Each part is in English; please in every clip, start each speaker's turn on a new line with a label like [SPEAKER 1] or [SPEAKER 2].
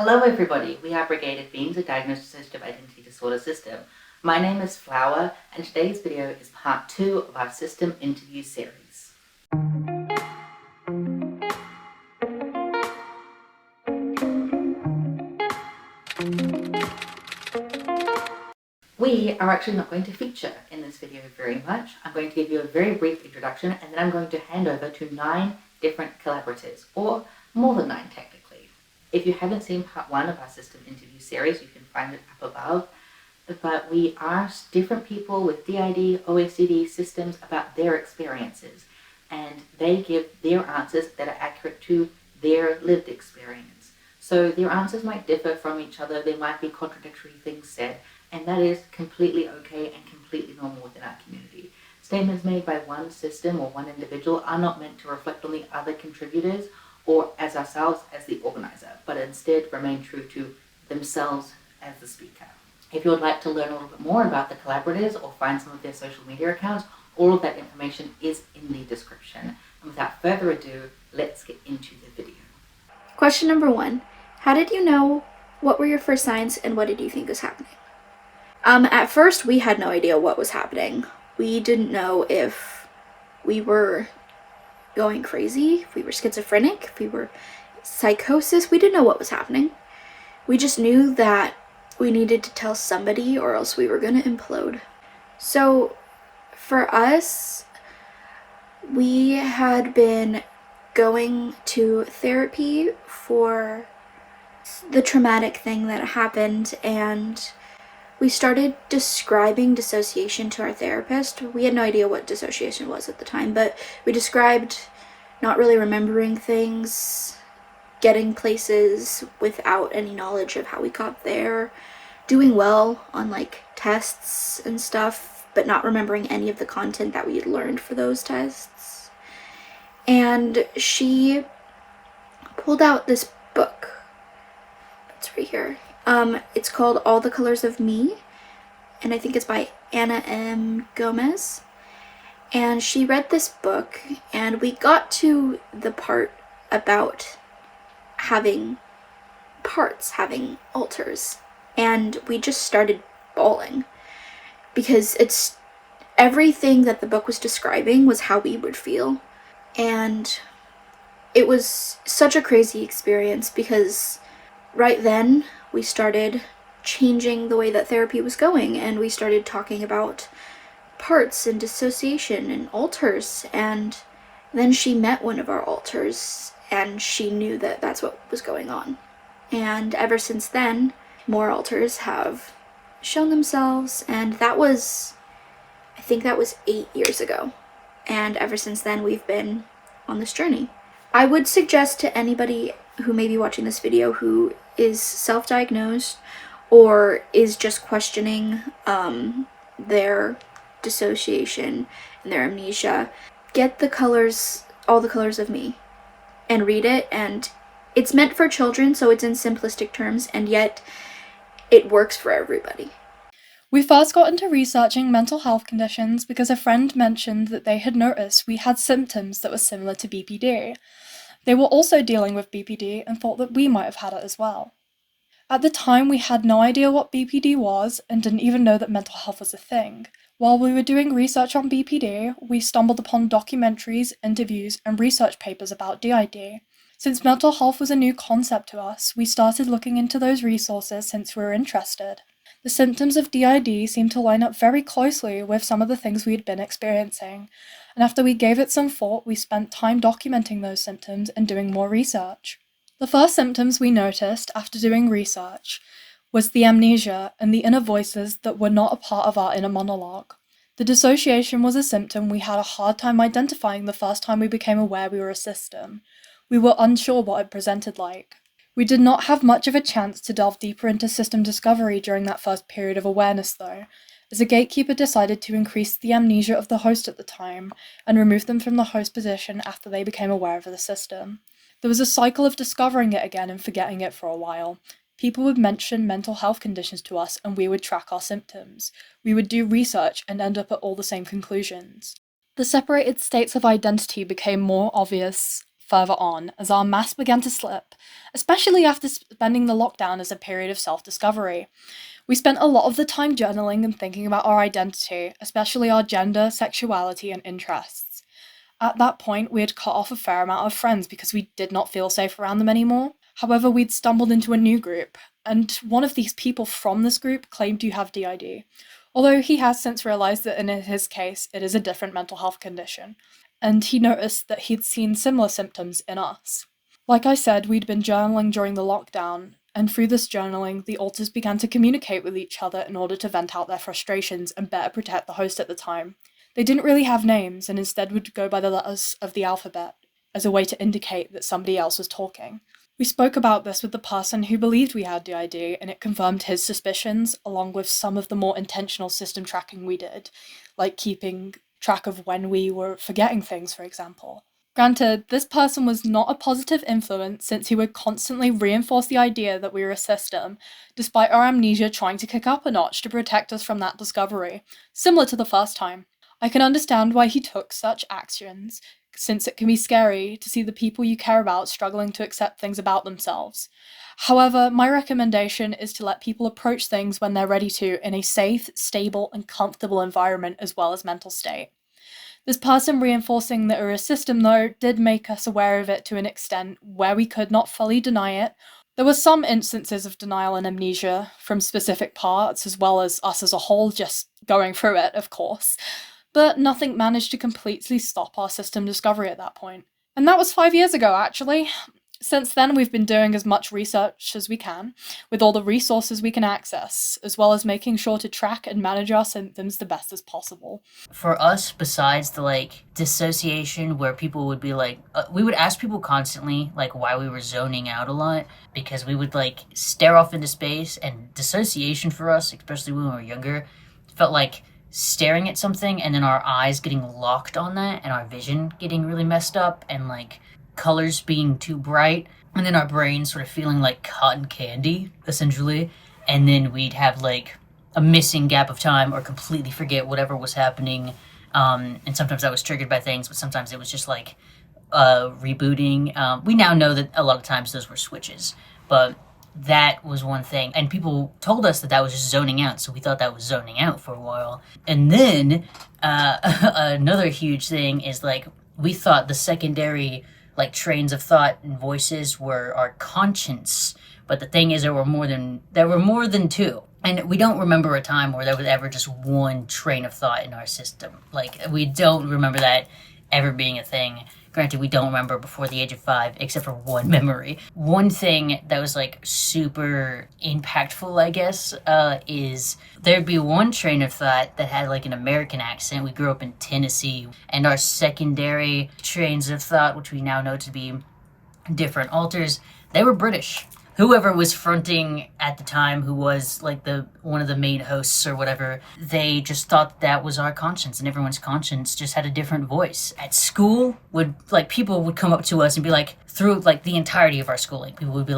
[SPEAKER 1] Hello everybody, we are Brigaded being a Diagnoses Identity Disorder System. My name is Flower and today's video is part 2 of our system interview series. We are actually not going to feature in this video very much. I'm going to give you a very brief introduction and then I'm going to hand over to 9 different collaborators, or more than 9 technically. If you haven't seen part 1 of our system interview series, you can find it up above. But we asked different people with DID, OSDD systems about their experiences, and they give their answers that are accurate to their lived experience. So their answers might differ from each other, there might be contradictory things said, and that is completely okay and completely normal within our community. Statements made by one system or one individual are not meant to reflect on the other contributors or as ourselves as the organizer, but instead remain true to themselves as the speaker. If you would like to learn a little bit more about the collaborators or find some of their social media accounts, all of that information is in the description. And without further ado, let's get into the video.
[SPEAKER 2] Question number 1. How did you know? What were your first signs and what did you think was happening? At first, we had no idea what was happening. We didn't know if we were going crazy, if we were schizophrenic, if we were psychosis. We didn't know what was happening. We just knew that we needed to tell somebody or else we were going to implode. So for us, we had been going to therapy for the traumatic thing that happened, and we started describing dissociation to our therapist. We had no idea what dissociation was at the time, but we described not really remembering things, getting places without any knowledge of how we got there, doing well on tests and stuff, but not remembering any of the content that we had learned for those tests. And she pulled out this book. It's right here. It's called All the Colors of Me, and I think it's by Anna M. Gomez. And she read this book, and we got to the part about having parts, having alters, and we just started bawling because it's everything that the book was describing was how we would feel. And it was such a crazy experience because right then we started changing the way that therapy was going, and we started talking about parts and dissociation and alters, and then she met one of our alters and she knew that that's what was going on. And ever since then, more alters have shown themselves, and I think that was 8 years ago. And ever since then, we've been on this journey. I would suggest to anybody who may be watching this video who is self-diagnosed or is just questioning their dissociation and their amnesia, get All the Colors of Me, and read it. And it's meant for children, so it's in simplistic terms, and yet it works for everybody.
[SPEAKER 3] We first got into researching mental health conditions because a friend mentioned that they had noticed we had symptoms that were similar to BPD. They were also dealing with BPD and thought that we might have had it as well. At the time, we had no idea what BPD was and didn't even know that mental health was a thing. While we were doing research on BPD, we stumbled upon documentaries, interviews, and research papers about DID. Since mental health was a new concept to us, we started looking into those resources since we were interested. The symptoms of DID seemed to line up very closely with some of the things we had been experiencing, and after we gave it some thought, we spent time documenting those symptoms and doing more research. The first symptoms we noticed after doing research was the amnesia and the inner voices that were not a part of our inner monologue. The dissociation was a symptom we had a hard time identifying the first time we became aware we were a system. We were unsure what it presented like. We did not have much of a chance to delve deeper into system discovery during that first period of awareness though, as a gatekeeper decided to increase the amnesia of the host at the time and remove them from the host position after they became aware of the system. There was a cycle of discovering it again and forgetting it for a while. People would mention mental health conditions to us and we would track our symptoms. We would do research and end up at all the same conclusions. The separated states of identity became more obvious further on as our mask began to slip, especially after spending the lockdown as a period of self-discovery. We spent a lot of the time journaling and thinking about our identity, especially our gender, sexuality, and interests. At that point, we had cut off a fair amount of friends because we did not feel safe around them anymore. However, we'd stumbled into a new group, and one of these people from this group claimed to have DID, although he has since realised that in his case, it is a different mental health condition, and he noticed that he'd seen similar symptoms in us. Like I said, we'd been journaling during the lockdown, and through this journaling, the alters began to communicate with each other in order to vent out their frustrations and better protect the host at the time. They didn't really have names, and instead would go by the letters of the alphabet, as a way to indicate that somebody else was talking. We spoke about this with the person who believed we had DID, and it confirmed his suspicions, along with some of the more intentional system tracking we did, like keeping track of when we were forgetting things, for example. Granted, this person was not a positive influence since he would constantly reinforce the idea that we were a system, despite our amnesia trying to kick up a notch to protect us from that discovery, similar to the first time. I can understand why he took such actions, since it can be scary to see the people you care about struggling to accept things about themselves. However, my recommendation is to let people approach things when they're ready to in a safe, stable, and comfortable environment as well as mental state. This person reinforcing that we're a system, though, did make us aware of it to an extent where we could not fully deny it. There were some instances of denial and amnesia from specific parts, as well as us as a whole just going through it, of course. But nothing managed to completely stop our system discovery at that point. And that was 5 years ago, actually. Since then, we've been doing as much research as we can, with all the resources we can access, as well as making sure to track and manage our symptoms the best as possible.
[SPEAKER 4] For us, besides the, dissociation where people would be we would ask people constantly, why we were zoning out a lot, because we would, stare off into space, and dissociation for us, especially when we were younger, felt like staring at something and then our eyes getting locked on that and our vision getting really messed up and colors being too bright and then our brain sort of feeling like cotton candy essentially, and then we'd have a missing gap of time or completely forget whatever was happening, and sometimes that was triggered by things, but sometimes it was just rebooting. We now know that a lot of times those were switches, but that was one thing, and people told us that was just zoning out, so we thought that was zoning out for a while. And then another huge thing is we thought the secondary trains of thought and voices were our conscience, but the thing is there were more than two, and we don't remember a time where there was ever just one train of thought in our system. We don't remember that ever being a thing. Granted, we don't remember before the age of 5, except for one memory. One thing that was super impactful, I guess, is there'd be one train of thought that had an American accent. We grew up in Tennessee, and our secondary trains of thought, which we now know to be different alters, they were British. Whoever was fronting at the time, who was one of the main hosts or whatever, they just thought that was our conscience, and everyone's conscience just had a different voice. At school, people would come up to us and be through the entirety of our schooling, people would be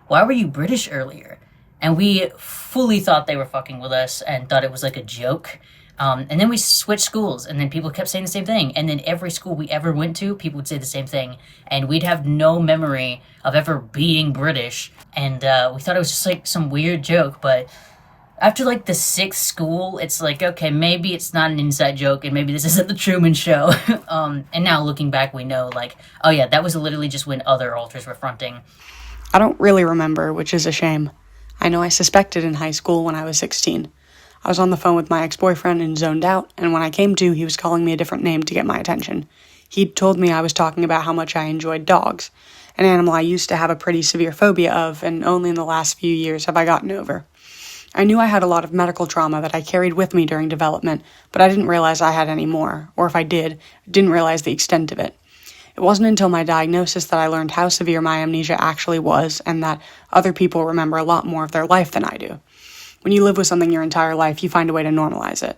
[SPEAKER 4] why were you British earlier? And we fully thought they were fucking with us and thought it was a joke. And then we switched schools, and then people kept saying the same thing. And then every school we ever went to, people would say the same thing. And we'd have no memory of ever being British. And we thought it was just some weird joke. But after the 6th school, it's okay, maybe it's not an inside joke, and maybe this isn't the Truman Show. And now looking back, we know oh yeah, that was literally just when other alters were fronting.
[SPEAKER 5] I don't really remember, which is a shame. I know I suspected in high school when I was 16. I was on the phone with my ex-boyfriend and zoned out, and when I came to, he was calling me a different name to get my attention. He'd told me I was talking about how much I enjoyed dogs, an animal I used to have a pretty severe phobia of, and only in the last few years have I gotten over. I knew I had a lot of medical trauma that I carried with me during development, but I didn't realize I had any more, or if I did, didn't realize the extent of it. It wasn't until my diagnosis that I learned how severe my amnesia actually was, and that other people remember a lot more of their life than I do. When you live with something your entire life, you find a way to normalize it.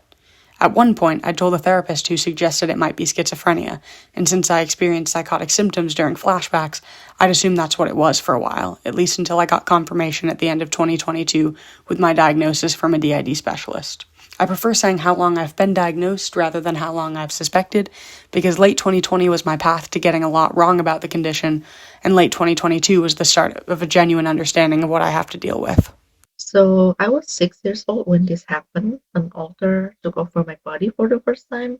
[SPEAKER 5] At one point, I told a therapist who suggested it might be schizophrenia, and since I experienced psychotic symptoms during flashbacks, I'd assumed that's what it was for a while, at least until I got confirmation at the end of 2022 with my diagnosis from a DID specialist. I prefer saying how long I've been diagnosed rather than how long I've suspected, because late 2020 was my path to getting a lot wrong about the condition, and late 2022 was the start of a genuine understanding of what I have to deal with.
[SPEAKER 6] So I was 6 years old when this happened. An alter took over my body for the first time.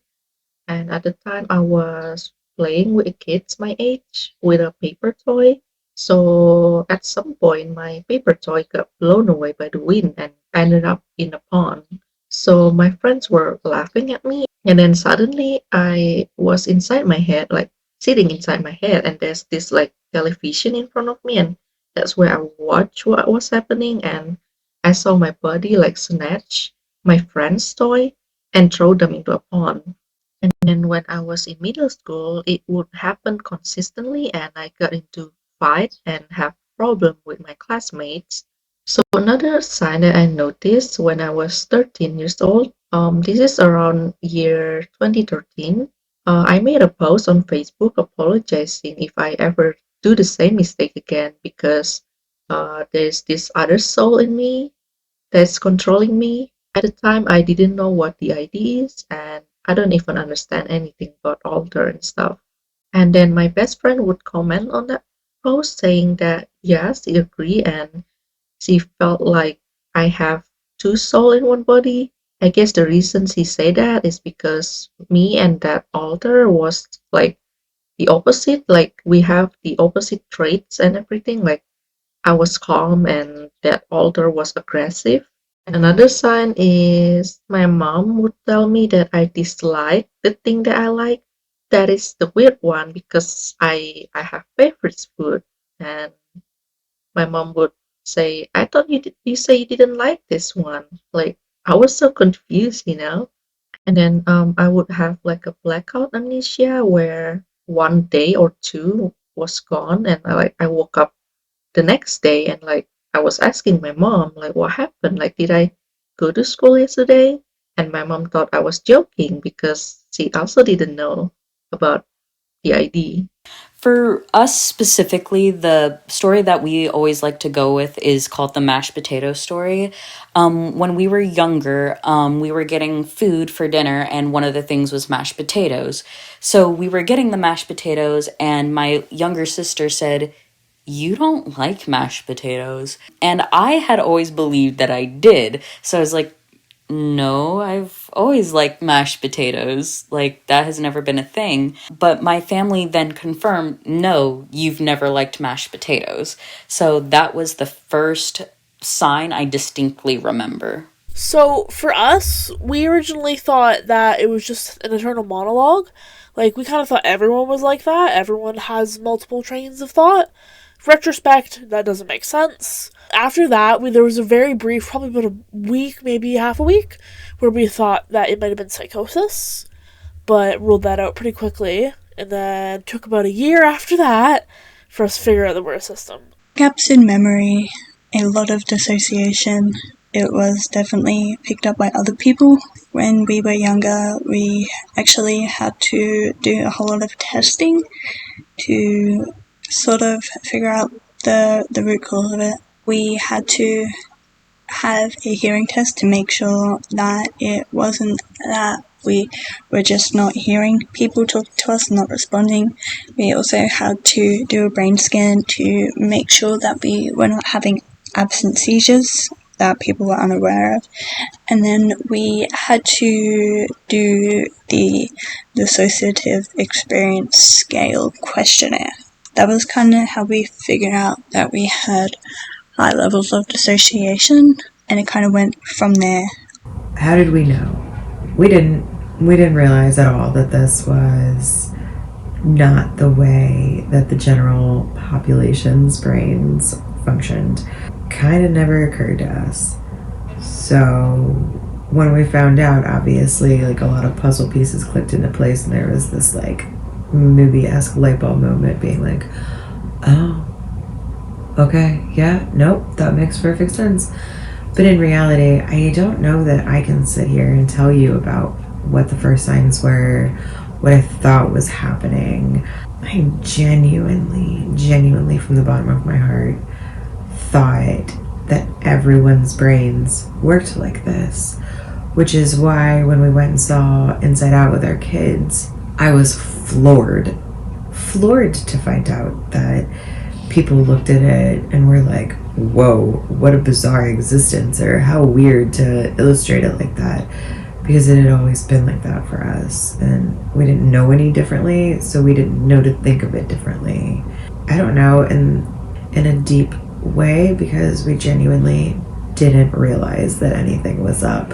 [SPEAKER 6] And at the time, I was playing with kids my age with a paper toy. So at some point, my paper toy got blown away by the wind and ended up in a pond. So my friends were laughing at me. And then suddenly, I was inside my head, like sitting inside my head. And there's this like television in front of me. And that's where I watched what was happening. And I saw my body like snatch my friend's toy and throw them into a pond. And then when I was in middle school, it would happen consistently, and I got into fight and have problem with my classmates. So another sign that I noticed when I was 13 years old, this is around year 2013. I made a post on Facebook apologizing if I ever do the same mistake again, because there's this other soul in me that's controlling me. At the time, I didn't know what the ID is, and I don't even understand anything about alter and stuff. And then my best friend would comment on that post saying that, yes, she agreed, and she felt like I have two souls in one body. I guess the reason she said that is because me and that alter was like the opposite. Like we have the opposite traits and everything. Like I was calm and that alter was aggressive. Another sign is my mom would tell me that I dislike the thing that I like. That is the weird one because I have favorite food, and my mom would say, "I thought you say you didn't like this one." Like I was so confused. And then I would have like a blackout amnesia where one day or two was gone, and I woke up the next day and like I was asking my mom like what happened, like did I go to school yesterday? And my mom thought I was joking because she also didn't know about the ID.
[SPEAKER 7] For us specifically, the story that we always like to go with is called the mashed potato story. When we were younger, we were getting food for dinner, and one of the things was mashed potatoes. So we were getting the mashed potatoes, and my younger sister said, "You don't like mashed potatoes." And I had always believed that I did. So I was like, "No, I've always liked mashed potatoes. Like, that has never been a thing." But my family then confirmed, "No, you've never liked mashed potatoes." So that was the first sign I distinctly remember.
[SPEAKER 8] So for us, we originally thought that it was just an internal monologue. Like, we kind of thought everyone was like that. Everyone has multiple trains of thought. Retrospect, that doesn't make sense. After that, there was a very brief, probably about a week, maybe half a week, where we thought that it might have been psychosis, but ruled that out pretty quickly. And then took about a year after that for us to figure out that we're a system.
[SPEAKER 9] Gaps in memory, a lot of dissociation. It was definitely picked up by other people. When we were younger, we actually had to do a whole lot of testing to sort of figure out the root cause of it. We had to have a hearing test to make sure that it wasn't that we were just not hearing people talk to us, not responding. We also had to do a brain scan to make sure that we were not having absent seizures that people were unaware of. And then we had to do the dissociative experience scale questionnaire. That was kind of how we figured out that we had high levels of dissociation, and it kind of went from there.
[SPEAKER 10] How did we know? We didn't realize at all that this was not the way that the general population's brains functioned. Kind of never occurred to us. So when we found out, obviously, like a lot of puzzle pieces clicked into place, and there was this like movie-esque light bulb moment being like, oh, okay, yeah, nope, that makes perfect sense. But in reality, I don't know that I can sit here and tell you about what the first signs were, what I thought was happening. I genuinely from the bottom of my heart thought that everyone's brains worked like this, which is why when we went and saw Inside Out with our kids, I was floored to find out that people looked at it and were like, whoa, what a bizarre existence, or how weird to illustrate it like that, because it had always been like that for us, and we didn't know any differently, so we didn't know to think of it differently. I don't know, in a deep way, because we genuinely didn't realize that anything was up.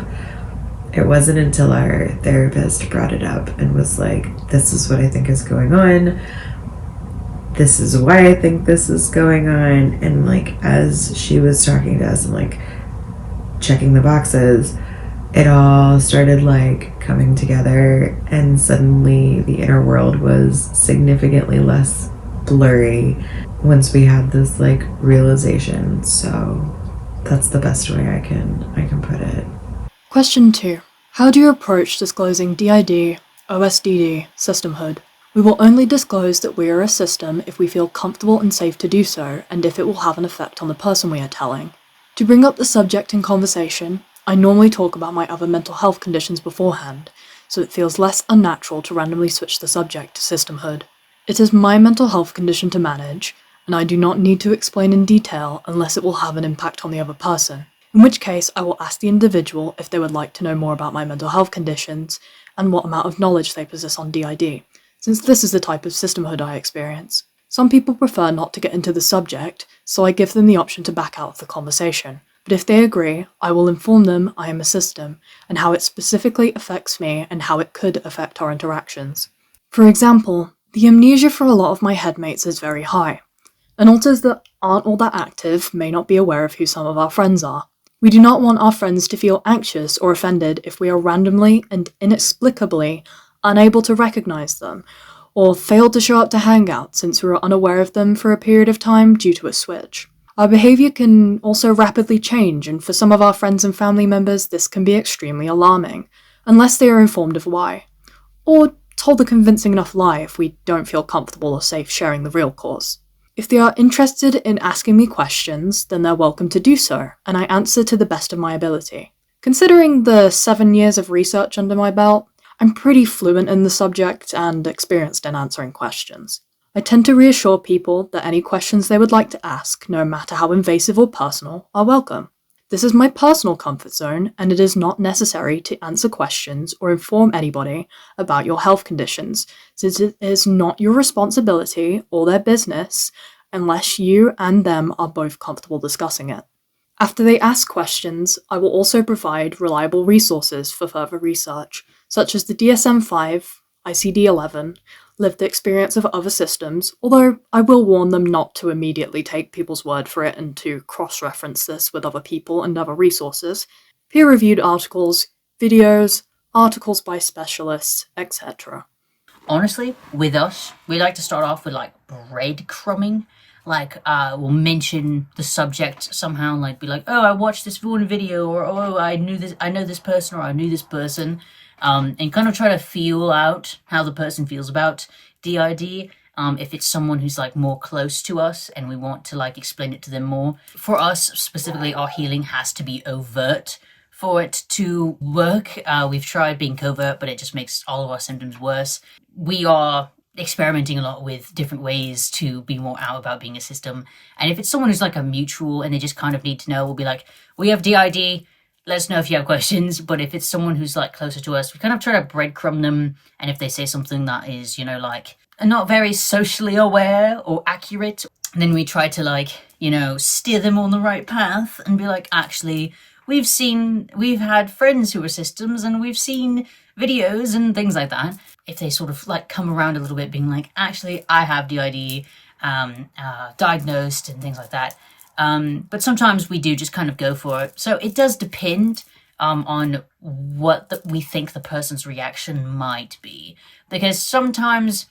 [SPEAKER 10] It wasn't until our therapist brought it up and was like, this is what I think is going on, this is why I think this is going on, and like as she was talking to us and like checking the boxes, it all started like coming together, and suddenly the inner world was significantly less blurry once we had this like realization. So that's the best way I can put it.
[SPEAKER 3] Question 2. How do you approach disclosing DID, OSDD, systemhood? We will only disclose that we are a system if we feel comfortable and safe to do so, and if it will have an effect on the person we are telling. To bring up the subject in conversation, I normally talk about my other mental health conditions beforehand, so it feels less unnatural to randomly switch the subject to systemhood. It is my mental health condition to manage, and I do not need to explain in detail unless it will have an impact on the other person, in which case I will ask the individual if they would like to know more about my mental health conditions and what amount of knowledge they possess on DID, since this is the type of systemhood I experience. Some people prefer not to get into the subject, so I give them the option to back out of the conversation. But if they agree, I will inform them I am a system, and how it specifically affects me and how it could affect our interactions. For example, the amnesia for a lot of my headmates is very high, and alters that aren't all that active may not be aware of who some of our friends are. We do not want our friends to feel anxious or offended if we are randomly and inexplicably unable to recognize them, or fail to show up to Hangout since we were unaware of them for a period of time due to a switch. Our behaviour can also rapidly change, and for some of our friends and family members this can be extremely alarming, unless they are informed of why, or told a convincing enough lie if we don't feel comfortable or safe sharing the real cause. If they are interested in asking me questions, then they're welcome to do so, and I answer to the best of my ability. Considering the 7 years of research under my belt, I'm pretty fluent in the subject and experienced in answering questions. I tend to reassure people that any questions they would like to ask, no matter how invasive or personal, are welcome. This is my personal comfort zone, and it is not necessary to answer questions or inform anybody about your health conditions, since it is not your responsibility or their business unless you and them are both comfortable discussing it. After they ask questions, I will also provide reliable resources for further research, such as the DSM-5, ICD-11, lived experience of other systems, although I will warn them not to immediately take people's word for it and to cross-reference this with other people and other resources, peer-reviewed articles, videos, articles by specialists, etc.
[SPEAKER 4] Honestly, with us, we like to start off with like breadcrumbing. Like, we'll mention the subject somehow, like be like, oh, I watched this one video, or oh, I know this person, or I knew this person, and kind of try to feel out how the person feels about DID. If it's someone who's like more close to us and we want to like explain it to them more. For us specifically, our healing has to be overt for it to work. We've tried being covert, but it just makes all of our symptoms worse. We are experimenting a lot with different ways to be more out about being a system. And if it's someone who's like a mutual and they just kind of need to know, we'll be like, we have DID, let us know if you have questions. But if it's someone who's like closer to us, we kind of try to breadcrumb them. And if they say something that is, you know, like not very socially aware or accurate, then we try to like, you know, steer them on the right path and be like, actually, we've had friends who are systems and we've seen videos and things like that. If they sort of like come around a little bit being like, actually, I have DID, diagnosed and things like that. But sometimes we do just kind of go for it. So it does depend on what we think the person's reaction might be. Because sometimes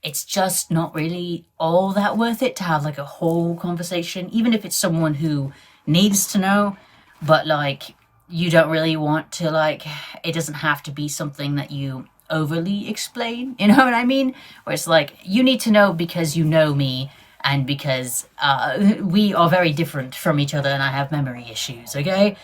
[SPEAKER 4] it's just not really all that worth it to have like a whole conversation, even if it's someone who needs to know, but like you don't really want to like, it doesn't have to be something that you overly explain, you know what I mean? Where it's like, you need to know because you know me, and because we are very different from each other and I have memory issues, okay?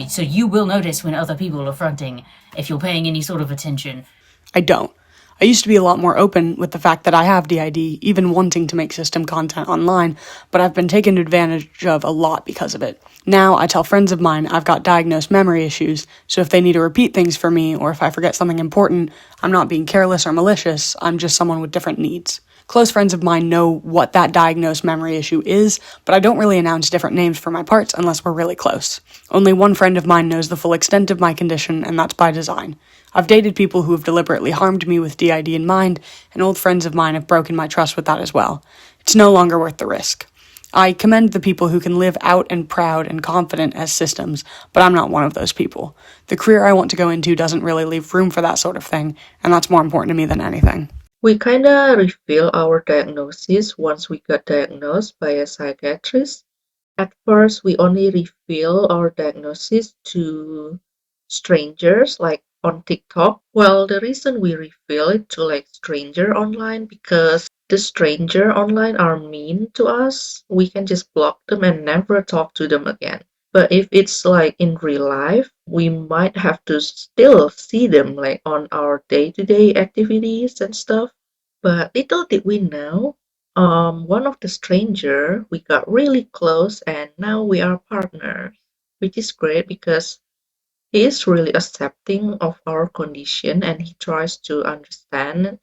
[SPEAKER 4] So you will notice when other people are fronting if you're paying any sort of attention.
[SPEAKER 5] I don't. I used to be a lot more open with the fact that I have DID, even wanting to make system content online, but I've been taken advantage of a lot because of it. Now I tell friends of mine I've got diagnosed memory issues, so if they need to repeat things for me, or if I forget something important, I'm not being careless or malicious, I'm just someone with different needs. Close friends of mine know what that diagnosed memory issue is, but I don't really announce different names for my parts unless we're really close. Only one friend of mine knows the full extent of my condition, and that's by design. I've dated people who have deliberately harmed me with DID in mind, and old friends of mine have broken my trust with that as well. It's no longer worth the risk. I commend the people who can live out and proud and confident as systems, but I'm not one of those people. The career I want to go into doesn't really leave room for that sort of thing, and that's more important to me than anything.
[SPEAKER 6] We kinda reveal our diagnosis once we got diagnosed by a psychiatrist. At first, we only reveal our diagnosis to strangers, like on TikTok. Well, the reason we reveal it to like stranger online because the stranger online are mean to us. We can just block them and never talk to them again. But if it's like in real life, we might have to still see them like on our day-to-day activities and stuff. But little did we know, one of the stranger, we got really close and now we are partners, which is great because he is really accepting of our condition and he tries to understand.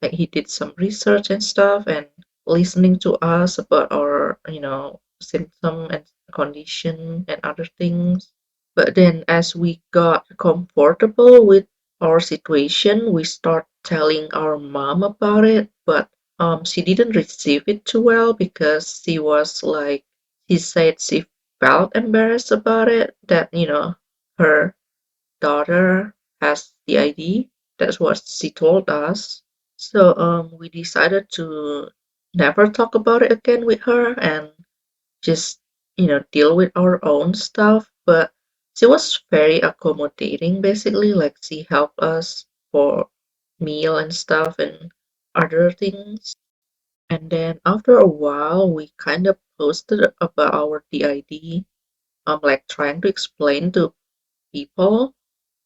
[SPEAKER 6] Like he did some research and stuff and listening to us about our, symptom and condition and other things. But then as we got comfortable with our situation, we start telling our mom about it, but she didn't receive it too well because she was like, she said she felt embarrassed about it, that, her daughter has the ID. That's what she told us. So we decided to never talk about it again with her and just, deal with our own stuff. But she was very accommodating, basically. Like she helped us for meal and stuff and other things. And then after a while, we kind of posted about our DID. Like trying to explain to people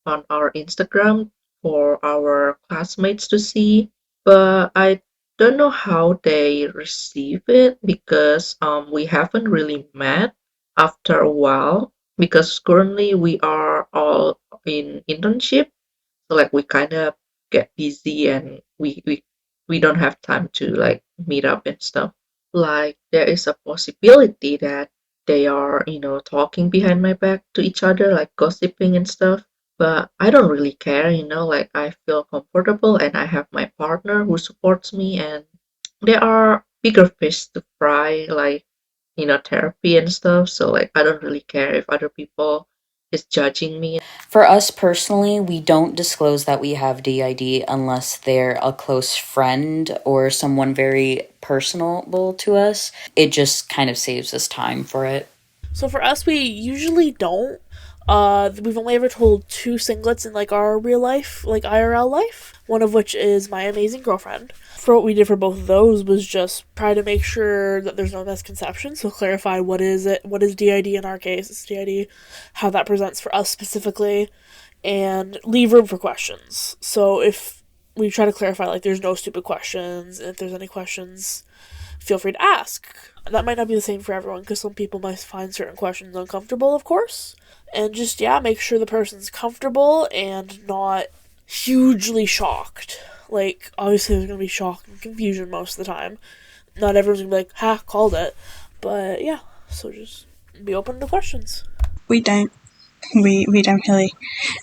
[SPEAKER 6] on our Instagram for our classmates to see. But I don't know how they receive it because we haven't really met after a while because currently we are all in internship. So like we kind of get busy and we don't have time to like meet up and stuff. Like there is a possibility that they are, talking behind my back to each other, like gossiping and stuff. But I don't really care, like I feel comfortable and I have my partner who supports me and there are bigger fish to fry, like, therapy and stuff. So like I don't really care if other people is judging me.
[SPEAKER 7] For us personally, we don't disclose that we have DID unless they're a close friend or someone very personable to us. It just kind of saves us time for it.
[SPEAKER 8] So for us, we usually don't. We've only ever told 2 singlets in like our real life, like IRL life, one of which is my amazing girlfriend. For what we did for both of those was just try to make sure that there's no misconceptions, so clarify what is DID in our case, it's DID, how that presents for us specifically, and leave room for questions. So if we try to clarify, like, there's no stupid questions, and if there's any questions, feel free to ask. That might not be the same for everyone, because some people might find certain questions uncomfortable, of course. And just, make sure the person's comfortable and not hugely shocked. Like, obviously there's going to be shock and confusion most of the time. Not everyone's going to be like, ha, called it. But, so just be open to questions.
[SPEAKER 9] We don't really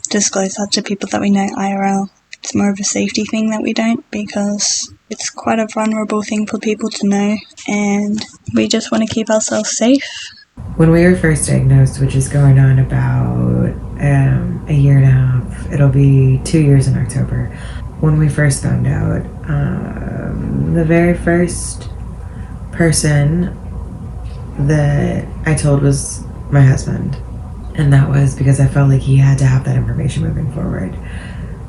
[SPEAKER 9] disclose that to people that we know IRL. It's more of a safety thing that we don't, because it's quite a vulnerable thing for people to know, and we just want to keep ourselves safe.
[SPEAKER 10] When we were first diagnosed, which is going on about a year and a half, it'll be 2 years in October. When we first found out, the very first person that I told was my husband. And that was because I felt like he had to have that information moving forward.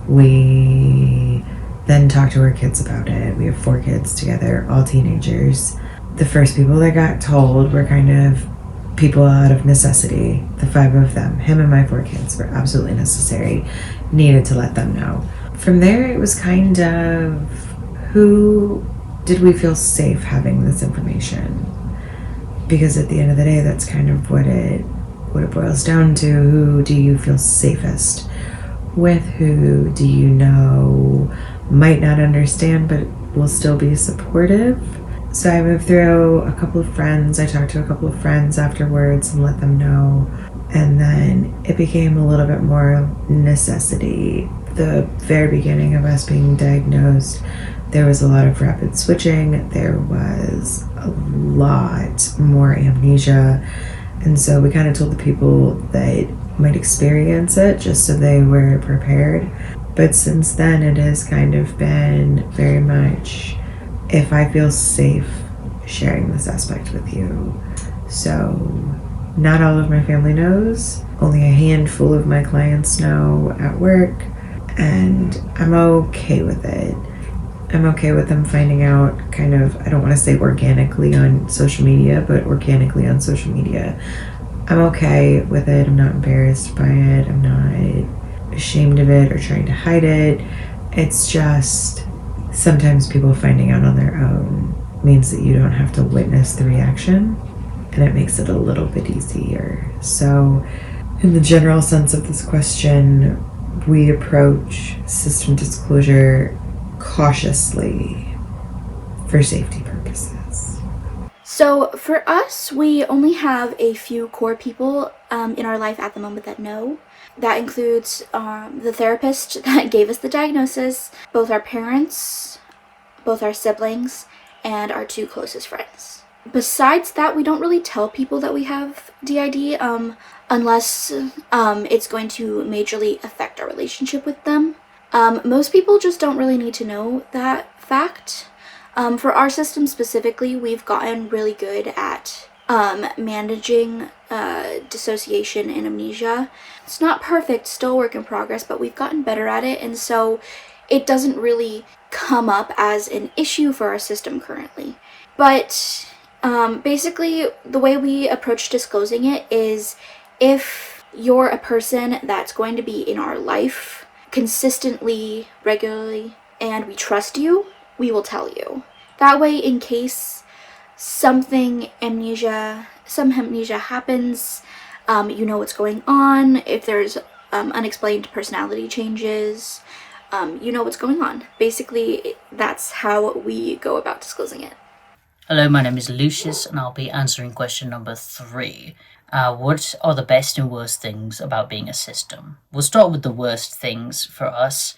[SPEAKER 10] We then talked to our kids about it. We have 4 kids together, all teenagers. The first people that got told were kind of people out of necessity. The 5 of them, him and my 4 kids, were absolutely necessary. Needed to let them know. From there, it was kind of, who did we feel safe having this information? Because at the end of the day, that's kind of what it boils down to. Who do you feel safest with? Who do you know might not understand but will still be supportive? So I moved through a couple of friends. I talked to a couple of friends afterwards and let them know. And then it became a little bit more necessity. The very beginning of us being diagnosed, there was a lot of rapid switching. There was a lot more amnesia. And so we kind of told the people that might experience it just so they were prepared. But since then, it has kind of been very much, if I feel safe sharing this aspect with you. So not all of my family knows. Only a handful of my clients know at work. And I'm okay with it. I'm okay with them finding out kind of, I don't want to say organically on social media, but organically on social media. I'm okay with it. I'm not embarrassed by it. I'm not ashamed of it or trying to hide it. It's just sometimes people finding out on their own means that you don't have to witness the reaction, and it makes it a little bit easier. So in the general sense of this question, we approach system disclosure cautiously for safety purposes.
[SPEAKER 2] So for us, we only have a few core people in our life at the moment that know. That includes the therapist that gave us the diagnosis, both our parents, both our siblings, and our 2 closest friends. Besides that, we don't really tell people that we have DID unless it's going to majorly affect our relationship with them. Most people just don't really need to know that fact. For our system specifically, we've gotten really good at managing dissociation and amnesia. It's not perfect, still work in progress, but we've gotten better at it, and so it doesn't really come up as an issue for our system currently. But basically, the way we approach disclosing it is, if you're a person that's going to be in our life consistently, regularly, and we trust you, we will tell you. That way, in case some amnesia happens, you know what's going on. If there's unexplained personality changes, you know what's going on. Basically, that's how we go about disclosing it.
[SPEAKER 4] Hello, my name is Lucius, and I'll be answering question number 3. What are the best and worst things about being a system? We'll start with the worst things for us.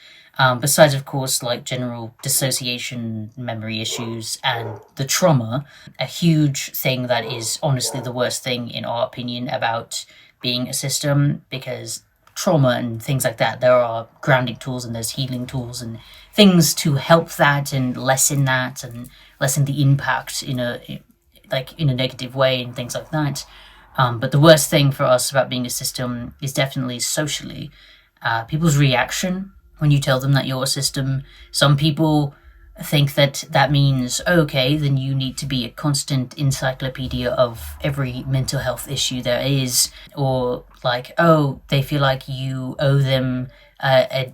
[SPEAKER 4] Besides, of course, like general dissociation, memory issues, and the trauma, a huge thing that is honestly the worst thing, in our opinion, about being a system, because trauma and things like that, there are grounding tools and there's healing tools and things to help that and lessen the impact in a negative way and things like that. But the worst thing for us about being a system is definitely socially. People's reaction when you tell them that you're a system. Some people think that means, okay, then you need to be a constant encyclopedia of every mental health issue there is, or like, oh, they feel like you owe them a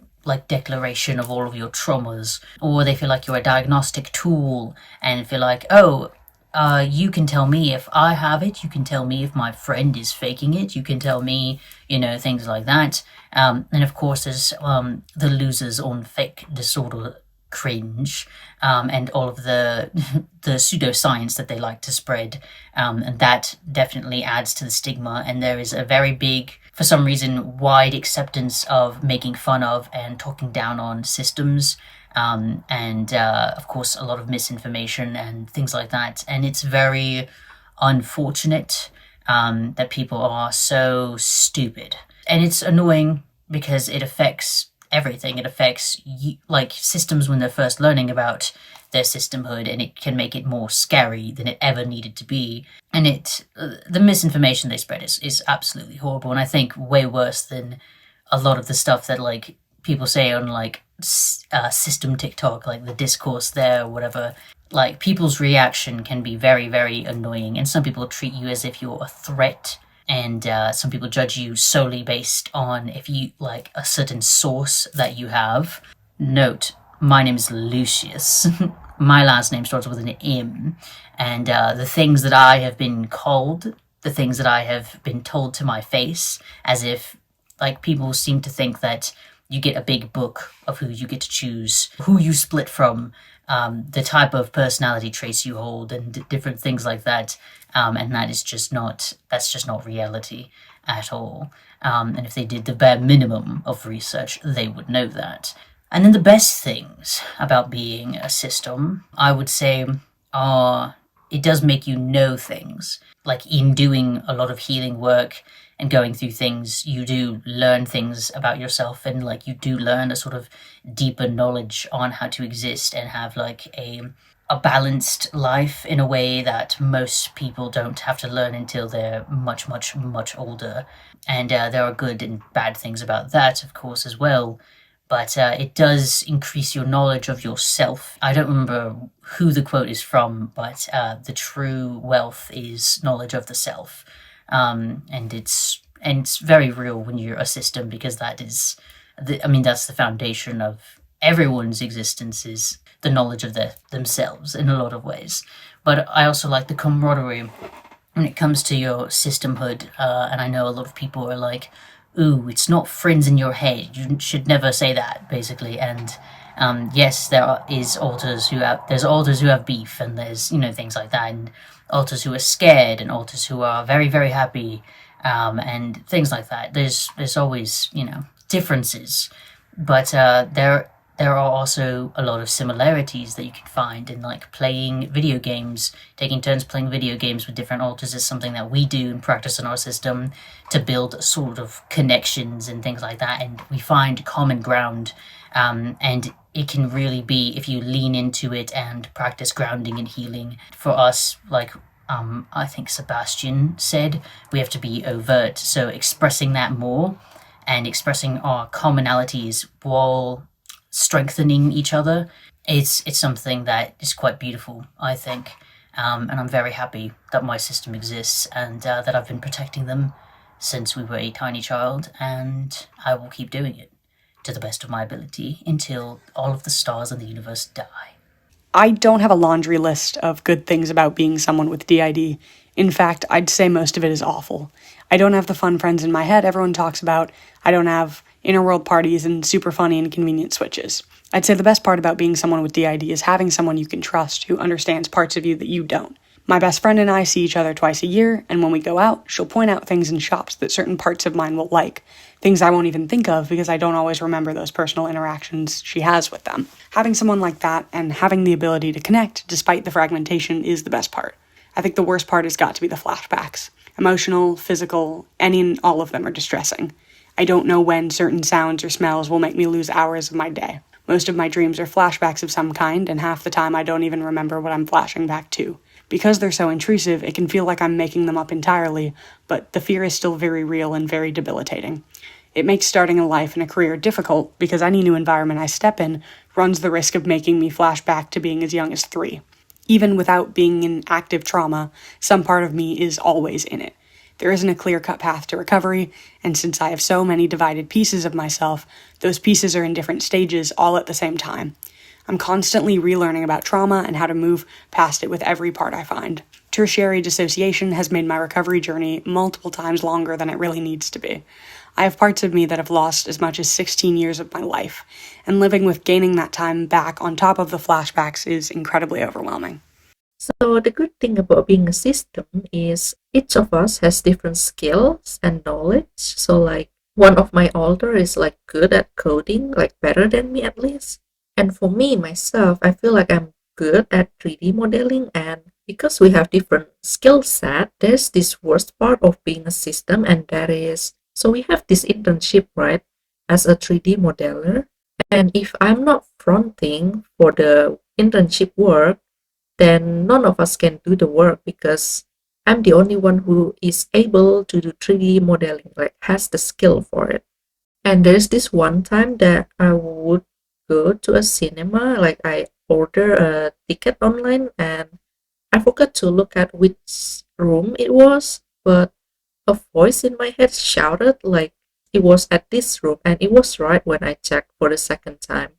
[SPEAKER 4] declaration of all of your traumas, or they feel like you're a diagnostic tool and feel like, oh, you can tell me if I have it, you can tell me if my friend is faking it, you can tell me, things like that. And of course there's the losers on fake disorder cringe, and all of the pseudoscience that they like to spread, and that definitely adds to the stigma. And there is a very big, for some reason, wide acceptance of making fun of and talking down on systems, and of course a lot of misinformation and things like that. And it's very unfortunate that people are so stupid, and it's annoying because it affects everything. It affects systems when they're first learning about their systemhood, and it can make it more scary than it ever needed to be. And the misinformation they spread is absolutely horrible, and I think way worse than a lot of the stuff that people say on like system TikTok, like the discourse there or whatever, like people's reaction can be very, very annoying, and some people treat you as if you're a threat, and some people judge you solely based on if you like a certain source that you have. Note, my name is Lucius. My last name starts with an M, and the things that I have been called, the things that I have been told to my face, as if like people seem to think that you get a big book of who you get to choose, who you split from, the type of personality traits you hold, and different things like that. And that's just not reality at all. And if they did the bare minimum of research, they would know that. And then the best things about being a system, I would say, are it does make you know things. Like in doing a lot of healing work and going through things, you do learn things about yourself, and like you do learn a sort of deeper knowledge on how to exist and have like a balanced life in a way that most people don't have to learn until they're much, much, much older. And there are good and bad things about that, of course, as well. But it does increase your knowledge of yourself. I don't remember who the quote is from, but the true wealth is knowledge of the self. And it's very real when you're a system, because that is, that's the foundation of everyone's existence, is the knowledge of themselves in a lot of ways. But I also like the camaraderie when it comes to your systemhood. And I know a lot of people are like, ooh, it's not friends in your head. You should never say that, basically. And yes, there's alters who have beef, and there's things like that, and alters who are scared, and alters who are very, very happy, and things like that. There's always differences, but there are also a lot of similarities that you can find in like playing video games. Taking turns playing video games with different alters is something that we do and practice in our system to build sort of connections and things like that, and we find common ground, and it can really be, if you lean into it and practice grounding and healing. For us, like I think Sebastian said, we have to be overt, so expressing that more and expressing our commonalities while strengthening each other, it's something that is quite beautiful, I think. And I'm very happy that my system exists, and that I've been protecting them since we were a tiny child, and I will keep doing it to the best of my ability until all of the stars in the universe die.
[SPEAKER 5] I don't have a laundry list of good things about being someone with DID. In fact, I'd say most of it is awful. I don't have the fun friends in my head everyone talks about. I don't have inner world parties and super funny and convenient switches. I'd say the best part about being someone with DID is having someone you can trust who understands parts of you that you don't. My best friend and I see each other twice a year, and when we go out, she'll point out things in shops that certain parts of mine will like, things I won't even think of because I don't always remember those personal interactions she has with them. Having someone like that and having the ability to connect despite the fragmentation is the best part. I think the worst part has got to be the flashbacks. Emotional, physical, any and all of them are distressing. I don't know when certain sounds or smells will make me lose hours of my day. Most of my dreams are flashbacks of some kind, and half the time I don't even remember what I'm flashing back to. Because they're so intrusive, it can feel like I'm making them up entirely, but the fear is still very real and very debilitating. It makes starting a life and a career difficult because any new environment I step in runs the risk of making me flash back to being as young as 3. Even without being in active trauma, some part of me is always in it. There isn't a clear-cut path to recovery, and since I have so many divided pieces of myself, those pieces are in different stages all at the same time. I'm constantly relearning about trauma and how to move past it with every part I find. Tertiary dissociation has made my recovery journey multiple times longer than it really needs to be. I have parts of me that have lost as much as 16 years of my life, and living with gaining that time back on top of the flashbacks is incredibly overwhelming.
[SPEAKER 6] So the good thing about being a system is each of us has different skills and knowledge. So like one of my alter is like good at coding, like better than me at least. And for me, myself, I feel like I'm good at 3D modeling, and because we have different skill set, there's this worst part of being a system, and that is, so we have this internship, right, as a 3D modeler. And if I'm not fronting for the internship work, then none of us can do the work because I'm the only one who is able to do 3D modeling, like has the skill for it. And there's this one time that I would go to a cinema, like I order a ticket online and I forgot to look at which room it was, but a voice in my head shouted like it was at this room, and it was right when I checked for the second time.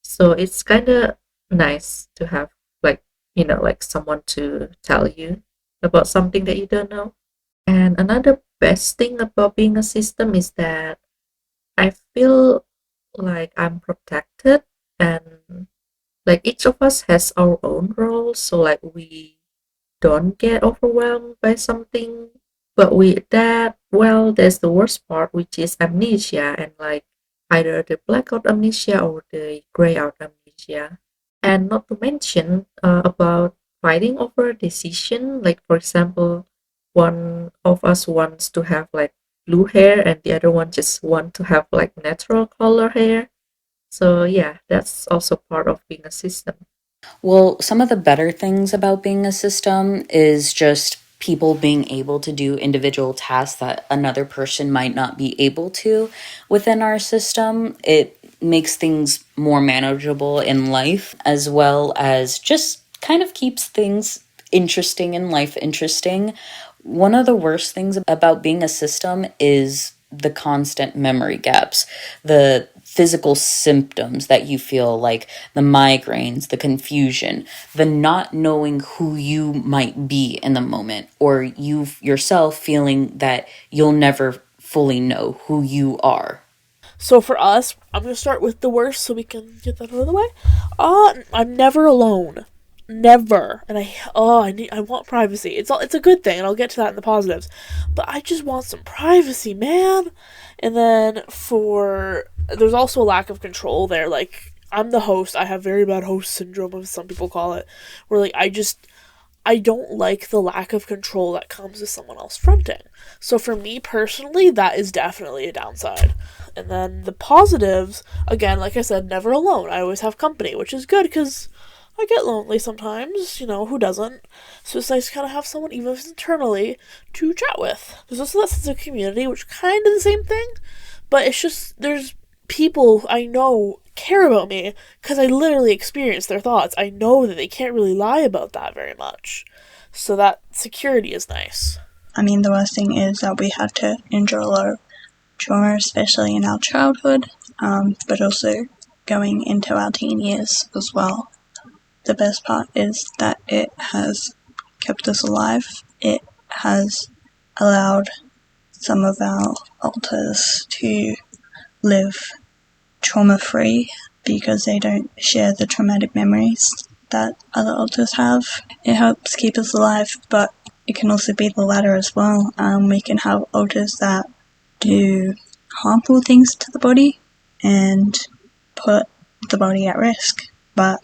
[SPEAKER 6] So it's kind of nice to have, like, like someone to tell you about something that you don't know. And another best thing about being a system is that I feel like I'm protected, and like each of us has our own roles, so like we don't get overwhelmed by something. But with that, well, there's the worst part, which is amnesia, and like either the blackout amnesia or the gray out amnesia. And not to mention about fighting over a decision, like for example, one of us wants to have like blue hair and the other one just want to have like natural color hair. So yeah, that's also part of being a system.
[SPEAKER 7] Well, some of the better things about being a system is just people being able to do individual tasks that another person might not be able to within our system. It makes things more manageable in life, as well as just kind of keeps things interesting in life interesting. One of the worst things about being a system is the constant memory gaps, the physical symptoms that you feel, like the migraines, the confusion, the not knowing who you might be in the moment, or you yourself feeling that you'll never fully know who you are.
[SPEAKER 8] So for us, I'm gonna start with the worst so we can get that out of the way. I'm never alone. Never. And I want privacy. It's a good thing, and I'll get to that in the positives. But I just want some privacy, man. And then there's also a lack of control there. Like, I'm the host. I have very bad host syndrome, as some people call it. Where like I don't like the lack of control that comes with someone else fronting. So for me personally, that is definitely a downside. And then the positives, again, like I said, never alone. I always have company, which is good because I get lonely sometimes, who doesn't? So it's nice to kind of have someone, even if it's internally, to chat with. There's also that sense of community, which kind of the same thing, but it's just, there's people I know care about me because I literally experience their thoughts. I know that they can't really lie about that very much. So that security is nice.
[SPEAKER 9] I mean, the worst thing is that we had to endure a lot of trauma, especially in our childhood, but also going into our teen years as well. The best part is that it has kept us alive. It has allowed some of our alters to live trauma-free because they don't share the traumatic memories that other alters have. It helps keep us alive, but it can also be the latter as well. We can have alters that do harmful things to the body and put the body at risk, but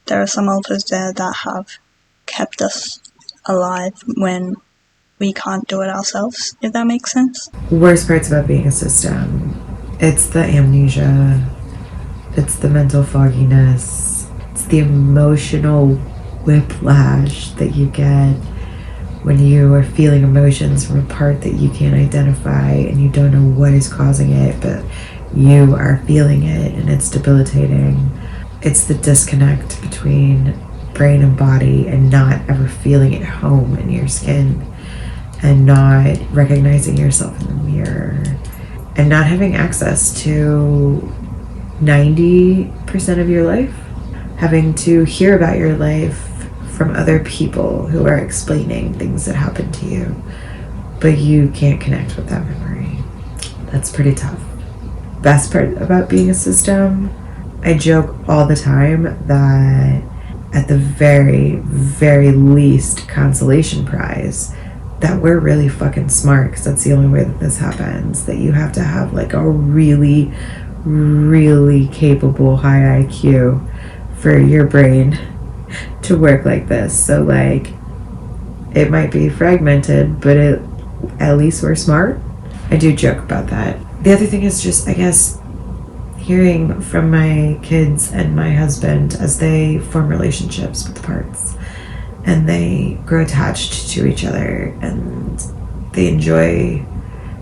[SPEAKER 9] there are some alters there that have kept us alive when we can't do it ourselves, if that makes sense.
[SPEAKER 10] Worst parts about being a system, it's the amnesia, it's the mental fogginess, it's the emotional whiplash that you get when you are feeling emotions from a part that you can't identify and you don't know what is causing it, but you are feeling it and it's debilitating. It's the disconnect between brain and body and not ever feeling at home in your skin and not recognizing yourself in the mirror and not having access to 90% of your life, having to hear about your life from other people who are explaining things that happened to you, but you can't connect with that memory. That's pretty tough. Best part about being a system, I joke all the time that at the very, very least consolation prize, that we're really fucking smart, because that's the only way that this happens, that you have to have like a really, really capable high IQ for your brain to work like this. So like, it might be fragmented, but at least we're smart. I do joke about that. The other thing is just, I guess, hearing from my kids and my husband as they form relationships with the parts and they grow attached to each other and they enjoy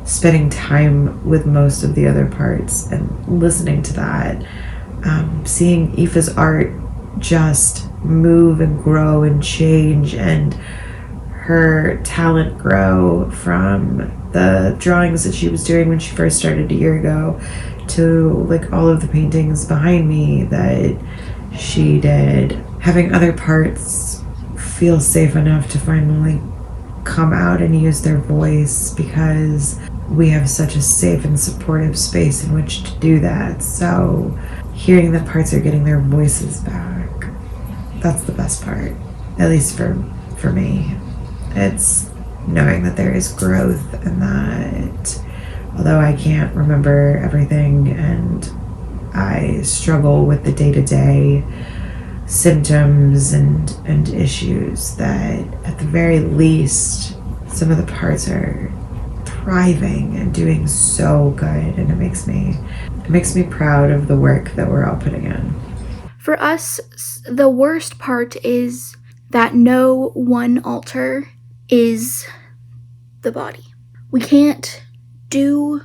[SPEAKER 10] spending time with most of the other parts and listening to that, seeing Aoife's art just move and grow and change, and her talent grow from the drawings that she was doing when she first started a year ago to like all of the paintings behind me that she did. Having other parts feel safe enough to finally come out and use their voice, because we have such a safe and supportive space in which to do that. So hearing that parts are getting their voices back, that's the best part, at least for me. It's knowing that there is growth, and that although I can't remember everything and I struggle with the day-to-day symptoms and issues, that at the very least some of the parts are thriving and doing so good, and it makes me proud of the work that we're all putting in.
[SPEAKER 2] For us, the worst part is that no one alter is the body. We can't do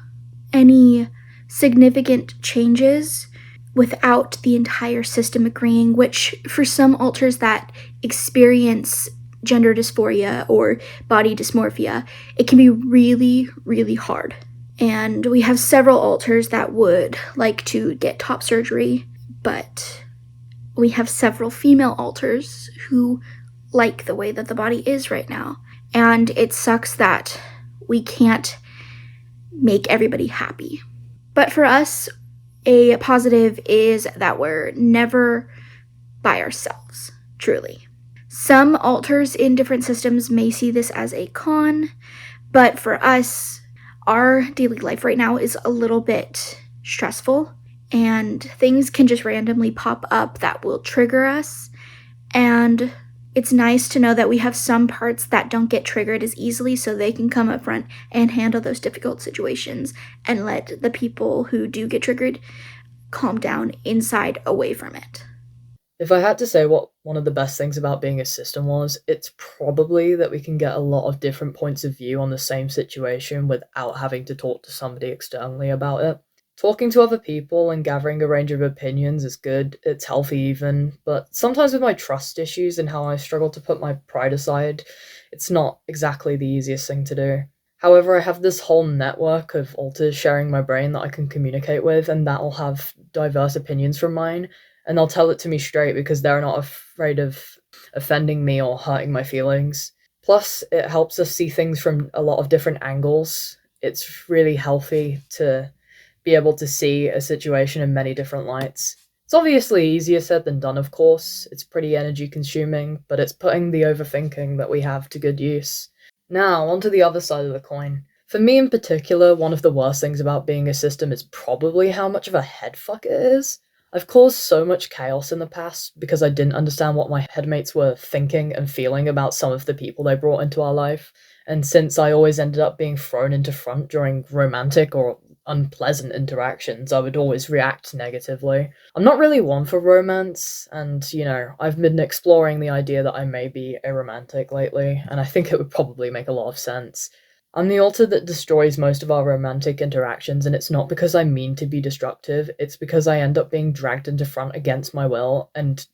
[SPEAKER 2] any significant changes without the entire system agreeing, which for some alters that experience gender dysphoria or body dysmorphia, it can be really, really hard. And we have several alters that would like to get top surgery, but we have several female alters who like the way that the body is right now. And it sucks that we can't make everybody happy. But for us, a positive is that we're never by ourselves, truly. Some alters in different systems may see this as a con, but for us, our daily life right now is a little bit stressful, and things can just randomly pop up that will trigger us, and it's nice to know that we have some parts that don't get triggered as easily, so they can come up front and handle those difficult situations and let the people who do get triggered calm down inside away from it.
[SPEAKER 11] If I had to say what one of the best things about being a system was, it's probably that we can get a lot of different points of view on the same situation without having to talk to somebody externally about it. Talking to other people and gathering a range of opinions is good, it's healthy even, but sometimes with my trust issues and how I struggle to put my pride aside, it's not exactly the easiest thing to do. However, I have this whole network of alters sharing my brain that I can communicate with, and that'll have diverse opinions from mine, and they'll tell it to me straight because they're not afraid of offending me or hurting my feelings. Plus, it helps us see things from a lot of different angles. It's really healthy to be able to see a situation in many different lights. It's obviously easier said than done, of course. It's pretty energy consuming, but it's putting the overthinking that we have to good use. Now, onto the other side of the coin. For me in particular, one of the worst things about being a system is probably how much of a headfuck it is. I've caused so much chaos in the past because I didn't understand what my headmates were thinking and feeling about some of the people they brought into our life, and since I always ended up being thrown into front during romantic or unpleasant interactions, I would always react negatively. I'm not really one for romance, and, I've been exploring the idea that I may be a romantic lately, and I think it would probably make a lot of sense. I'm the alter that destroys most of our romantic interactions, and it's not because I mean to be destructive, it's because I end up being dragged into front against my will, and,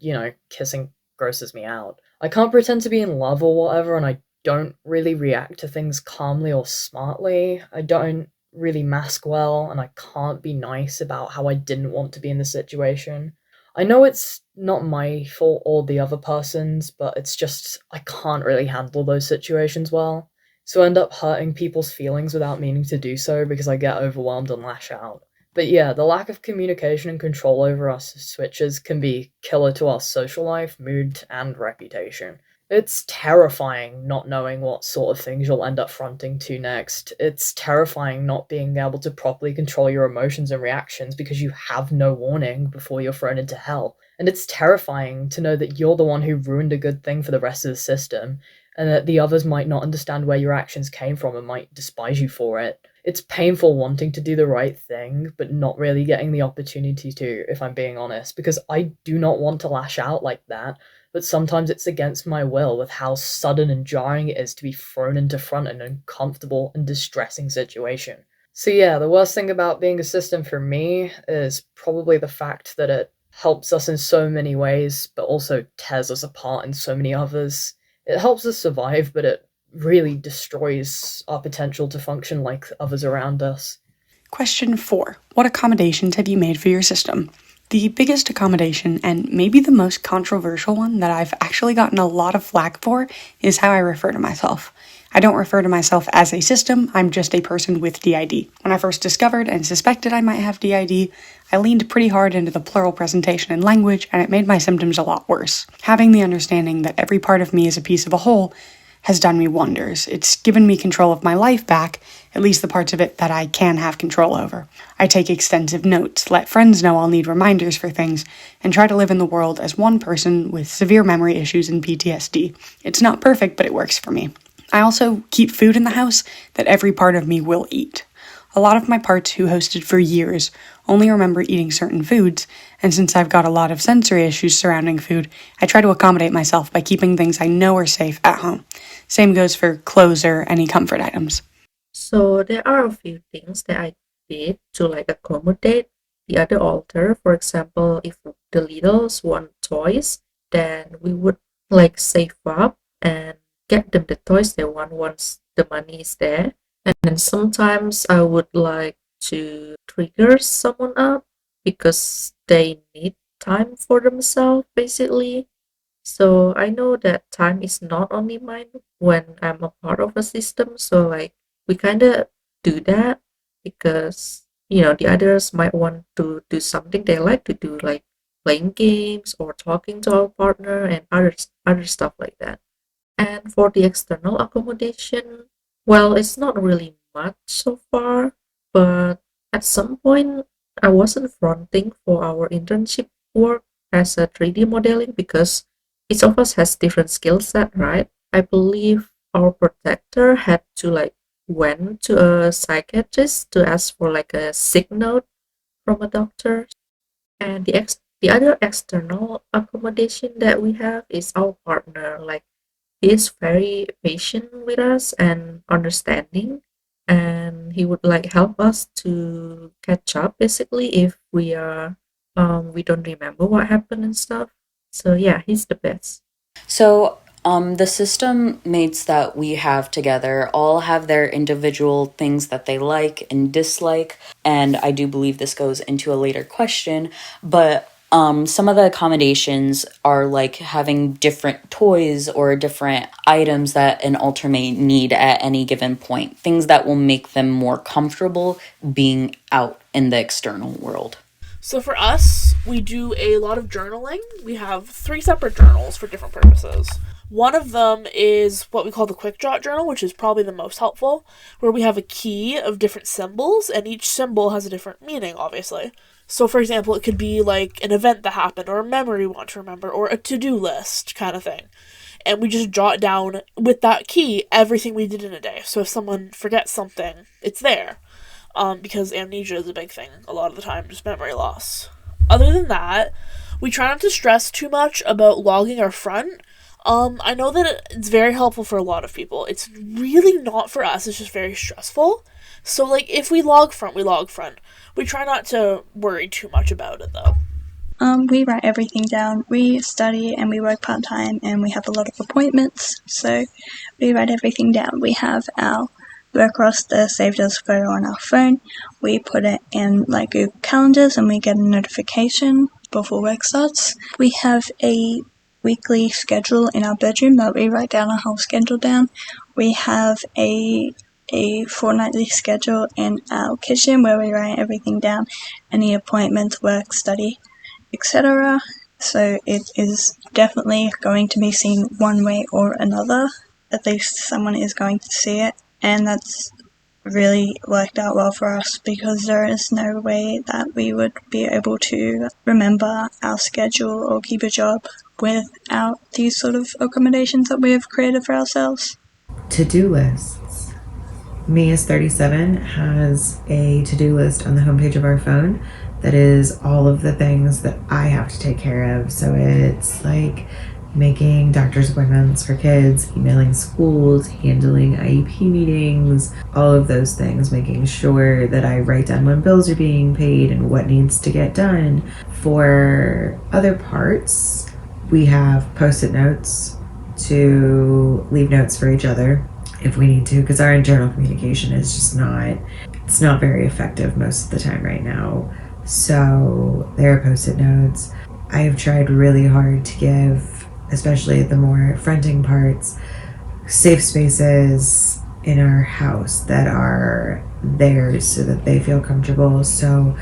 [SPEAKER 11] kissing grosses me out. I can't pretend to be in love or whatever, and I don't really react to things calmly or smartly. I don't really mask well, and I can't be nice about how I didn't want to be in the situation. I know it's not my fault or the other person's, but it's just I can't really handle those situations well. So I end up hurting people's feelings without meaning to do so because I get overwhelmed and lash out. But yeah, the lack of communication and control over us switches can be killer to our social life, mood, and reputation. It's terrifying not knowing what sort of things you'll end up fronting to next. It's terrifying not being able to properly control your emotions and reactions because you have no warning before you're thrown into hell. And it's terrifying to know that you're the one who ruined a good thing for the rest of the system, and that the others might not understand where your actions came from and might despise you for it. It's painful wanting to do the right thing, but not really getting the opportunity to, if I'm being honest, because I do not want to lash out like that, but sometimes it's against my will with how sudden and jarring it is to be thrown into front an uncomfortable and distressing situation. So yeah, the worst thing about being a system for me is probably the fact that it helps us in so many ways, but also tears us apart in so many others. It helps us survive, but it really destroys our potential to function like others around us.
[SPEAKER 5] Question 4. What accommodations have you made for your system? The biggest accommodation, and maybe the most controversial one that I've actually gotten a lot of flack for, is how I refer to myself. I don't refer to myself as a system, I'm just a person with DID. When I first discovered and suspected I might have DID, I leaned pretty hard into the plural presentation and language, and it made my symptoms a lot worse. Having the understanding that every part of me is a piece of a whole has done me wonders. It's given me control of my life back, at least the parts of it that I can have control over. I take extensive notes, let friends know I'll need reminders for things, and try to live in the world as one person with severe memory issues and PTSD. It's not perfect, but it works for me. I also keep food in the house that every part of me will eat. A lot of my parts who hosted for years only remember eating certain foods, and since I've got a lot of sensory issues surrounding food, I try to accommodate myself by keeping things I know are safe at home. Same goes for clothes or any comfort items.
[SPEAKER 6] So there are a few things that I did to accommodate the other alter. For example, if the littles want toys, then we would save up and get them the toys they want once the money is there. And then sometimes I would like to trigger someone up because they need time for themselves, basically. So I know that time is not only mine when I'm a part of a system. So we kind of do that because the others might want to do something they like to do, like playing games or talking to our partner and other stuff like that. And for the external accommodation, well, it's not really much so far, but at some point I wasn't fronting for our internship work as a 3D modeling because each of us has different skill set, right? I believe our protector had to went to a psychiatrist to ask for a sick note from a doctor. And the other external accommodation that we have is our partner. He is very patient with us and understanding, and he would help us to catch up basically if we don't remember what happened and stuff. So yeah, he's the best.
[SPEAKER 7] So, the system mates that we have together all have their individual things that they like and dislike, and I do believe this goes into a later question, but some of the accommodations are like having different toys or different items that an alter may need at any given point, things that will make them more comfortable being out in the external world.
[SPEAKER 8] So for us, we do a lot of journaling. We have 3 separate journals for different purposes. One of them is what we call the quick jot journal, which is probably the most helpful, where we have a key of different symbols, and each symbol has a different meaning, obviously. So for example, it could be like an event that happened, or a memory we want to remember, or a to-do list kind of thing. And we just jot down with that key everything we did in a day. So if someone forgets something, it's there. Because amnesia is a big thing a lot of the time, just memory loss. Other than that, we try not to stress too much about logging our front. I know that it's very helpful for a lot of people. It's really not for us, it's just very stressful. So, if we log front, we log front. We try not to worry too much about it, though.
[SPEAKER 9] We write everything down. We study and we work part-time and we have a lot of appointments, so we write everything down. We have our work roster saved as photo on our phone. We put it in Google Calendars and we get a notification before work starts. We have a weekly schedule in our bedroom that we write down our whole schedule down. We have a fortnightly schedule in our kitchen where we write everything down, any appointments, work, study, etc. So it is definitely going to be seen one way or another. At least someone is going to see it, and that's really worked out well for us because there is no way that we would be able to remember our schedule or keep a job without these sort of accommodations that we have created for ourselves.
[SPEAKER 10] To-do lists. me as 37 has a to-do list on the homepage of our phone that is all of the things that I have to take care of. So it's like making doctor's appointments for kids, emailing schools, handling IEP meetings, all of those things, making sure that I write down when bills are being paid and what needs to get done. For other parts, we have post-it notes to leave notes for each other if we need to, because our internal communication is just not very effective most of the time right now. So there are post-it notes. I have tried really hard to give, especially the more fronting parts, safe spaces in our house that are theirs so that they feel comfortable. So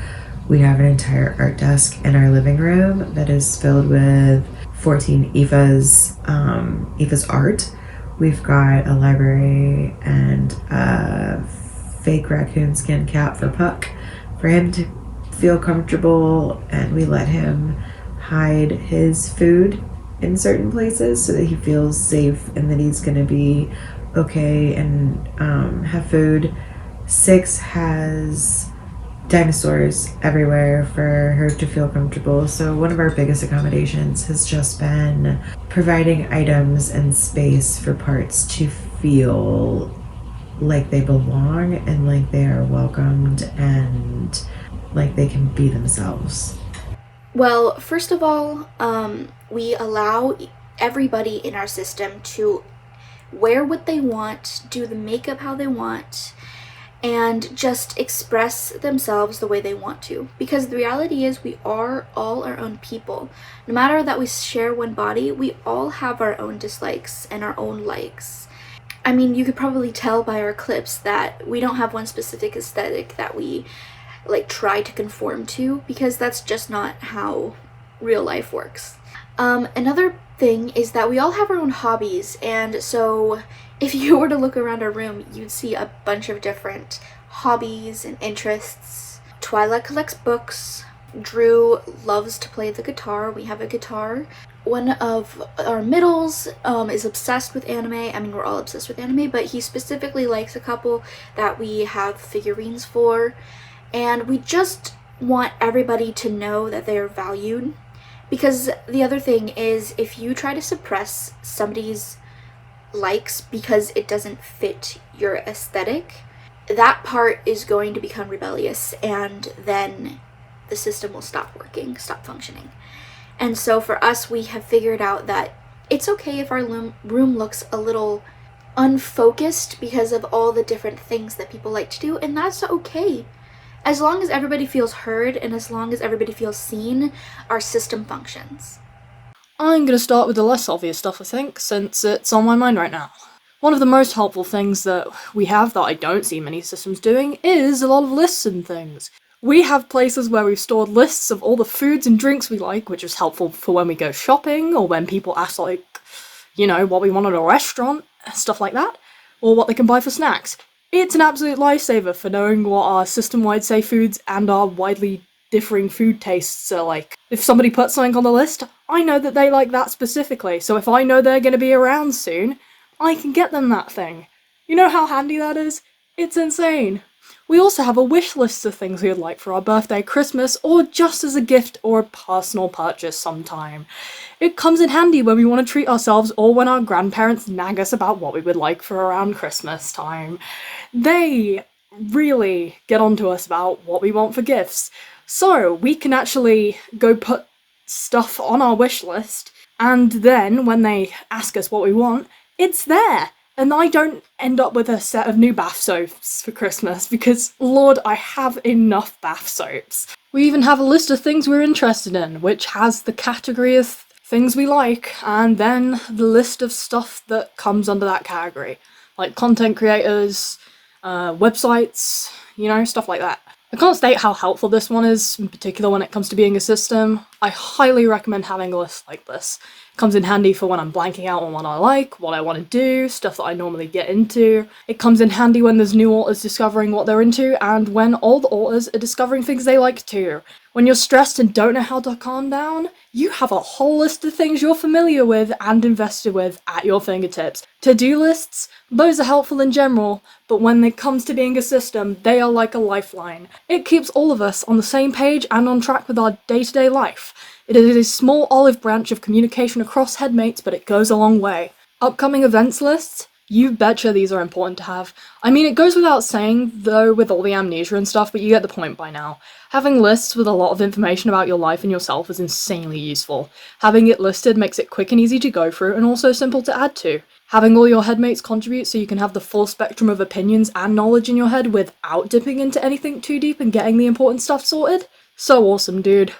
[SPEAKER 10] we have an entire art desk in our living room that is filled with 14 Aoife's art. We've got a library and a fake raccoon skin cat for Puck, for him to feel comfortable, and we let him hide his food in certain places so that he feels safe and that he's going to be okay and have food. Six has dinosaurs everywhere for her to feel comfortable. So one of our biggest accommodations has just been providing items and space for parts to feel like they belong and like they are welcomed and like they can be themselves.
[SPEAKER 2] Well, first of all, we allow everybody in our system to wear what they want, do the makeup how they want, and just express themselves the way they want to. Because the reality is we are all our own people. No matter that we share one body, we all have our own dislikes and our own likes. I mean, you could probably tell by our clips that we don't have one specific aesthetic that we try to conform to, because that's just not how real life works. Another thing is that we all have our own hobbies, and so if you were to look around our room, you'd see a bunch of different hobbies and interests. Twyla collects books. Drew loves to play the guitar. We have a guitar. One of our middles is obsessed with anime. I mean, we're all obsessed with anime, but he specifically likes a couple that we have figurines for. And we just want everybody to know that they are valued. Because the other thing is, if you try to suppress somebody's likes because it doesn't fit your aesthetic, that part is going to become rebellious, and then the system will stop working, stop functioning. And so for us, we have figured out that it's okay if our room looks a little unfocused because of all the different things that people like to do, and that's okay. As long as everybody feels heard and as long as everybody feels seen, our system functions.
[SPEAKER 3] I'm going to start with the less obvious stuff, I think, since it's on my mind right now. One of the most helpful things that we have that I don't see many systems doing is a lot of lists and things. We have places where we've stored lists of all the foods and drinks we like, which is helpful for when we go shopping, or when people ask, what we want at a restaurant, stuff like that, or what they can buy for snacks. It's an absolute lifesaver for knowing what our system-wide safe foods and our widely differing food tastes are like. If somebody puts something on the list, I know that they like that specifically, so if I know they're going to be around soon, I can get them that thing. You know how handy that is? It's insane. We also have a wish list of things we would like for our birthday, Christmas, or just as a gift or a personal purchase sometime. It comes in handy when we want to treat ourselves or when our grandparents nag us about what we would like for around Christmas time. They really get onto us about what we want for gifts. So we can actually go put stuff on our wish list, and then when they ask us what we want, it's there. And I don't end up with a set of new bath soaps for Christmas because, Lord, I have enough bath soaps. We even have a list of things we're interested in, which has the category of things we like, and then the list of stuff that comes under that category, like content creators, websites, stuff like that. I can't state how helpful this one is, in particular when it comes to being a system. I highly recommend having a list like this. It comes in handy for when I'm blanking out on what I like, what I want to do, stuff that I normally get into. It comes in handy when there's new authors discovering what they're into, and when old authors are discovering things they like too. When you're stressed and don't know how to calm down, you have a whole list of things you're familiar with and invested with at your fingertips. To-do lists, those are helpful in general, but when it comes to being a system, they are like a lifeline. It keeps all of us on the same page and on track with our day-to-day life. It is a small olive branch of communication across headmates, but it goes a long way. Upcoming events lists? You betcha these are important to have. I mean, it goes without saying, though, with all the amnesia and stuff, but you get the point by now. Having lists with a lot of information about your life and yourself is insanely useful. Having it listed makes it quick and easy to go through, and also simple to add to. Having all your headmates contribute so you can have the full spectrum of opinions and knowledge in your head without dipping into anything too deep and getting the important stuff sorted? So awesome, dude.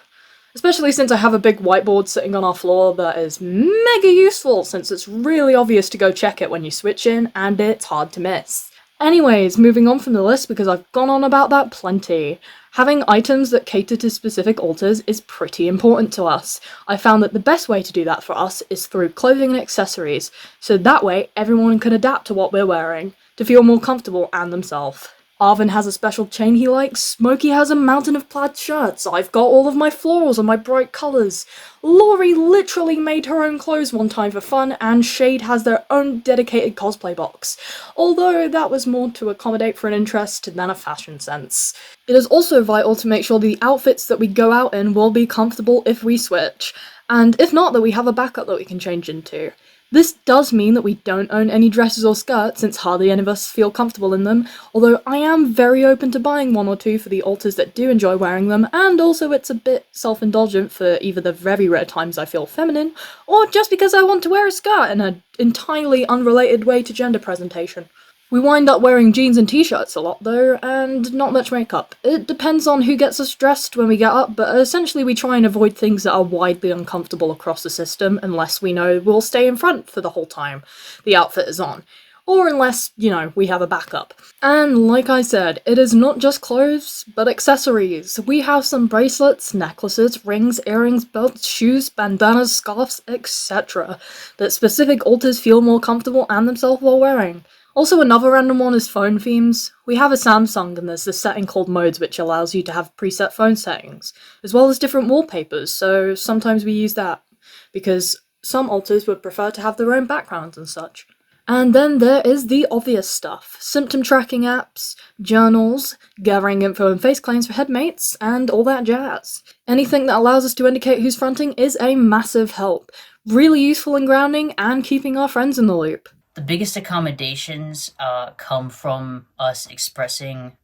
[SPEAKER 3] Especially since I have a big whiteboard sitting on our floor that is mega useful, since it's really obvious to go check it when you switch in, and it's hard to miss. Anyways, moving on from the list because I've gone on about that plenty. Having items that cater to specific alters is pretty important to us. I found that the best way to do that for us is through clothing and accessories, so that way everyone can adapt to what we're wearing, to feel more comfortable and themselves. Arvin has a special chain he likes, Smokey has a mountain of plaid shirts, I've got all of my florals and my bright colours. Laurie literally made her own clothes one time for fun, and Shade has their own dedicated cosplay box, although that was more to accommodate for an interest than a fashion sense. It is also vital to make sure the outfits that we go out in will be comfortable if we switch, and if not, that we have a backup that we can change into. This does mean that we don't own any dresses or skirts, since hardly any of us feel comfortable in them, although I am very open to buying one or two for the alters that do enjoy wearing them, and also it's a bit self-indulgent for either the very rare times I feel feminine, or just because I want to wear a skirt in an entirely unrelated way to gender presentation. We wind up wearing jeans and t-shirts a lot though, and not much makeup. It depends on who gets us dressed when we get up, but essentially we try and avoid things that are widely uncomfortable across the system unless we know we'll stay in front for the whole time the outfit is on. Or unless, we have a backup. And like I said, it is not just clothes, but accessories. We have some bracelets, necklaces, rings, earrings, belts, shoes, bandanas, scarves, etc. that specific alters feel more comfortable and themselves while wearing. Also, another random one is phone themes. We have a Samsung and there's this setting called Modes which allows you to have preset phone settings, as well as different wallpapers, so sometimes we use that, because some alters would prefer to have their own backgrounds and such. And then there is the obvious stuff. Symptom tracking apps, journals, gathering info and face claims for headmates, and all that jazz. Anything that allows us to indicate who's fronting is a massive help. Really useful in grounding and keeping our friends in the loop.
[SPEAKER 4] The biggest accommodations come from us expressing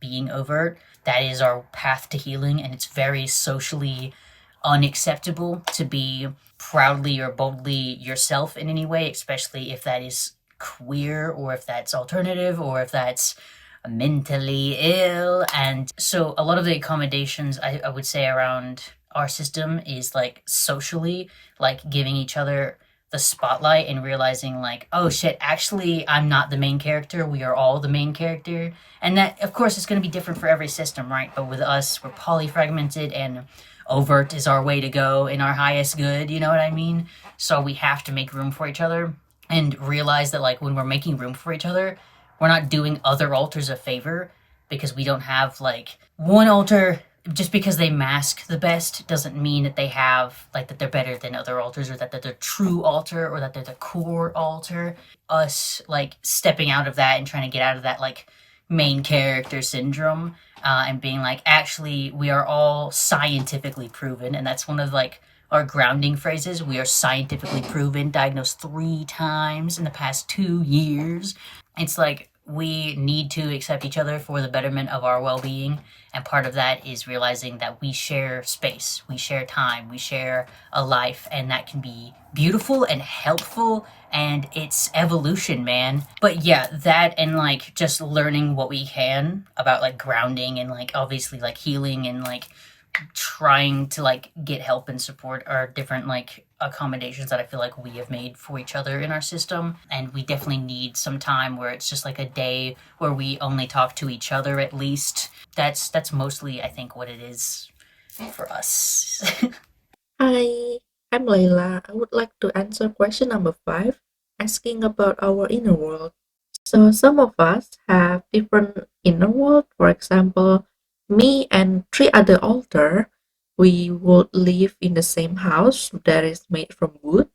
[SPEAKER 4] being overt. That is our path to healing, and it's very socially unacceptable to be proudly or boldly yourself in any way, especially if that is queer or if that's alternative or if that's mentally ill. And so a lot of the accommodations I would say around our system is socially, giving each other the spotlight and realizing oh shit, actually I'm not the main character, we are all the main character. And that of course is going to be different for every system, right? But with us, we're polyfragmented and overt is our way to go in our highest good, you know what I mean? So we have to make room for each other and realize that when we're making room for each other, we're not doing other alters a favor, because we don't have one alter. Just because they mask the best doesn't mean that they have, that they're better than other alters, or that they're the true alter, or that they're the core alter. Us, stepping out of that and trying to get out of that, main character syndrome, and being actually, we are all scientifically proven, and that's one of, our grounding phrases. We are scientifically proven, diagnosed 3 times in the past 2 years. It's we need to accept each other for the betterment of our well-being, and part of that is realizing that we share space, we share time, we share a life, and that can be beautiful and helpful, and it's evolution, man. But yeah, that and just learning what we can about grounding and obviously healing and trying to get help and support are different accommodations that I feel we have made for each other in our system. And we definitely need some time where it's just a day where we only talk to each other at least. That's mostly I think what it is for us.
[SPEAKER 6] Hi, I'm Layla. I would like to answer question number 5, asking about our inner world. So some of us have different inner world. For example, me and 3 other alter, we would live in the same house that is made from wood,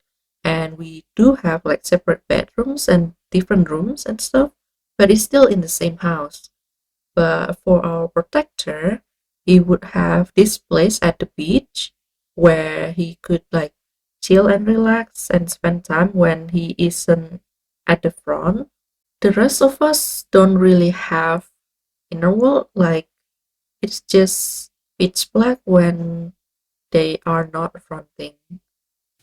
[SPEAKER 6] and we do have like separate bedrooms and different rooms and stuff, but it's still in the same house. But for our protector, he would have this place at the beach where he could like chill and relax and spend time when he isn't at the front. The rest of us don't really have inner world, like it's just pitch black when they are not fronting.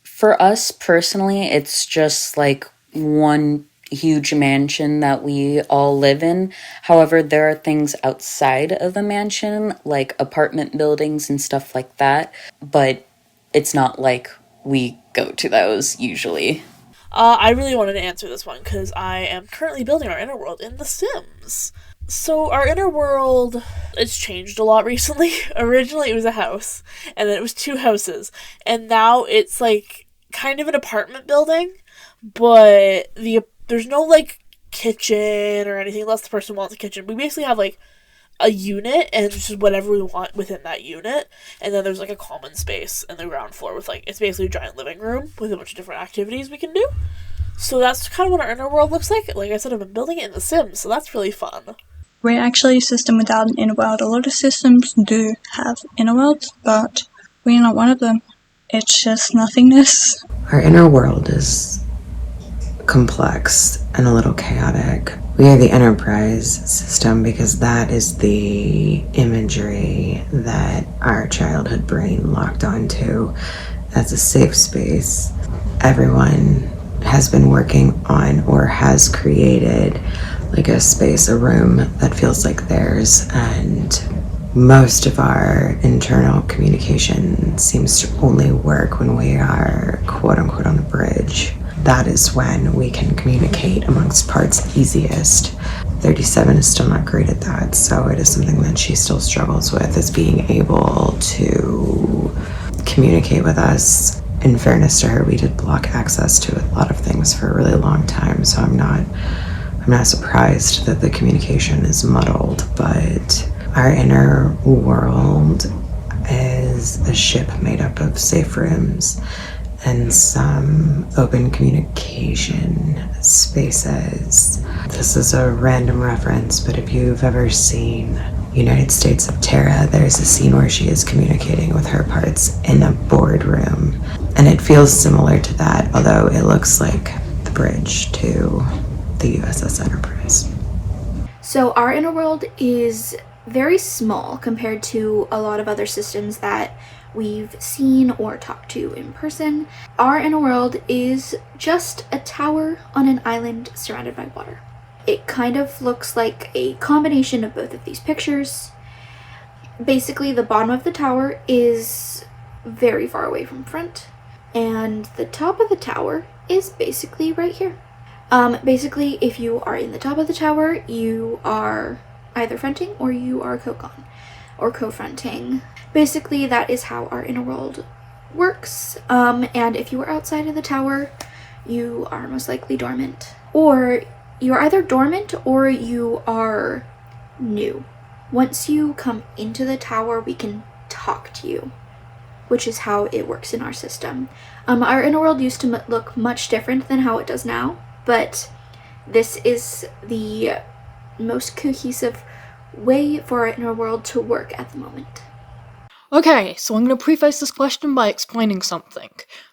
[SPEAKER 7] For us personally, it's just like one huge mansion that we all live in. However, there are things outside of the mansion, like apartment buildings and stuff like that, but it's not like we go to those usually.
[SPEAKER 8] I really wanted to answer this one because I am currently building our inner world in The Sims. So our inner world, it's changed a lot recently. Originally it was a house, and then it was 2 houses, and now it's like kind of an apartment building, but there's no like kitchen or anything unless the person wants a kitchen. We basically have like a unit and just whatever we want within that unit, and then there's like a common space in the ground floor with like, it's basically a giant living room with a bunch of different activities we can do. So that's kind of what our inner world looks like. Like I said, I've been building it in The Sims, so that's really fun.
[SPEAKER 9] We're actually a system without an inner world. A lot of systems do have inner worlds, but we're not one of them. It's just nothingness.
[SPEAKER 10] Our inner world is complex and a little chaotic. We are the enterprise system because that is the imagery that our childhood brain locked onto as a safe space. Everyone has been working on or has created like a space, a room that feels like theirs, and most of our internal communication seems to only work when we are quote unquote on the bridge. That is when we can communicate amongst parts easiest. 37 is still not great at that, so it is something that she still struggles with, is being able to communicate with us. In fairness to her, we did block access to a lot of things for a really long time, so I'm not surprised that the communication is muddled, but our inner world is a ship made up of safe rooms and some open communication spaces. This is a random reference, but if you've ever seen United States of Terra, there's a scene where she is communicating with her parts in a boardroom, and it feels similar to that, although it looks like the bridge to the USS Enterprise.
[SPEAKER 2] So our inner world is very small compared to a lot of other systems that we've seen or talked to in person. Our inner world is just a tower on an island surrounded by water. It kind of looks like a combination of both of these pictures. Basically, the bottom of the tower is very far away from front, and the top of the tower is basically right here. Basically, if you are in the top of the tower, you are either fronting or you are co-con or co-fronting. Basically, that is how our inner world works. And if you are outside of the tower, you are most likely dormant. Or you're either dormant or you are new. Once you come into the tower, we can talk to you, which is how it works in our system. Our inner world used to look much different than how it does now, but this is the most cohesive way for our inner world to work at the moment.
[SPEAKER 3] Okay, so I'm going to preface this question by explaining something.